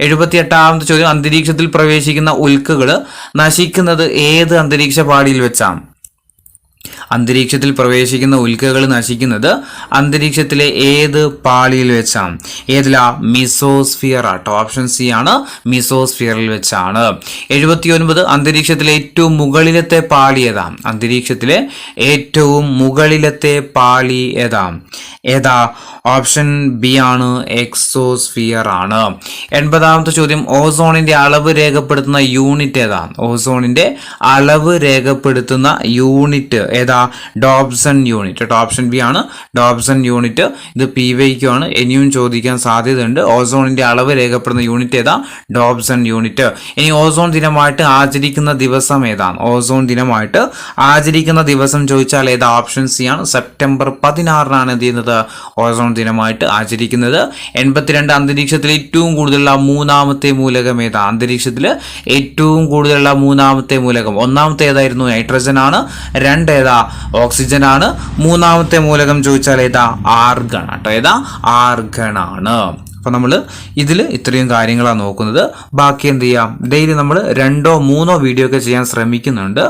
78ാമത്തെ ചോദ്യം, അന്തരീക്ഷത്തിൽ പ്രവേശിക്കുന്ന ഉൽക്കകൾ നശിക്കുന്നത് ഏത് അന്തരീക്ഷ പാളിയിൽ വെച്ചാണ്? അന്തരീക്ഷത്തിൽ പ്രവേശിക്കുന്ന ഉൽക്കകൾ നശിക്കുന്നത് അന്തരീക്ഷത്തിലെ ഏത് പാളിയിൽ വെച്ചാണ്? ഏതിലാ? മീസോസ്ഫിയർ ആട്ടോ. ഓപ്ഷൻ സി ആണ്, മീസോസ്ഫിയറിൽ വെച്ചാണ്. 79 അന്തരീക്ഷത്തിലെ ഏറ്റവും മുകളിലത്തെ പാളി ഏതാണ്? അന്തരീക്ഷത്തിലെ ഏറ്റവും മുകളിലത്തെ പാളി ഏതാ? ഓപ്ഷൻ ബി ആണ്, എക്സോസ്ഫിയർ ആണ്. 80ാമത്തെ ചോദ്യം, ഓസോണിന്റെ അളവ് രേഖപ്പെടുത്തുന്ന യൂണിറ്റ് ഏതാണ്? ഓസോണിന്റെ അളവ് രേഖപ്പെടുത്തുന്ന യൂണിറ്റ് ഏതാ? Dobson unit. ഓപ്ഷൻ ബി ആണ്, ഡോബ്സൺ യൂണിറ്റ്. ഇത് PYQ ആണ്, ഇനിയും ചോദിക്കാൻ സാധ്യതയുണ്ട്. ഓസോണിന്റെ അളവ് രേഖപ്പെടുന്ന യൂണിറ്റ് ഏതാ? Dobson unit. ഇനി ഓസോൺ ദിനമായിട്ട് ആചരിക്കുന്ന ദിവസം ഏതാണ്? ഓസോൺ ദിനമായിട്ട് ആചരിക്കുന്ന ദിവസം ചോദിച്ചാൽ ഏതാ? ഓപ്ഷൻ സി ആണ്, സെപ്റ്റംബർ 16 എന്ത് ചെയ്യുന്നത്? ഓസോൺ ദിനമായിട്ട് ആചരിക്കുന്നത്. 82 അന്തരീക്ഷത്തിൽ ഏറ്റവും കൂടുതലുള്ള മൂന്നാമത്തെ മൂലകം ഏതാ? അന്തരീക്ഷത്തിൽ ഏറ്റവും കൂടുതലുള്ള മൂന്നാമത്തെ മൂലകം, ഒന്നാമത്തെ ഏതായിരുന്നു? നൈട്രജൻ ആണ്. 2 ഏതാ? ഓക്സിജൻ ആണ്. മൂന്നാമത്തെ മൂലകം ചോദിച്ചാൽ ഏതാ? ആർഗൺ ആട്ടോ. ആർഗൺ ആണ്. അപ്പോൾ നമ്മൾ ഇതിൽ ഇത്രയും കാര്യങ്ങളാണ് നോക്കുന്നത്. ബാക്കി എന്ത് ചെയ്യാം? ഡെയിലി നമ്മൾ 2 or 3 വീഡിയോ ഒക്കെ ചെയ്യാൻ ശ്രമിക്കുന്നുണ്ട്.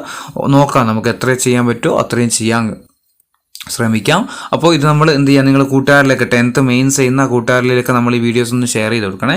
നോക്കാം, നമുക്ക് എത്ര ചെയ്യാൻ പറ്റുമോ അത്രയും ചെയ്യാൻ ശ്രമിക്കാം. അപ്പോൾ ഇത് നമ്മൾ എന്ത് ചെയ്യാം? നിങ്ങൾ കൂട്ടുകാരിലേക്ക് 10th മെയിൻസ് ചെയ്യുന്ന കൂട്ടുകാരിലേക്ക് നമ്മൾ ഈ വീഡിയോസ് ഒന്ന് ഷെയർ ചെയ്ത് കൊടുക്കണേ.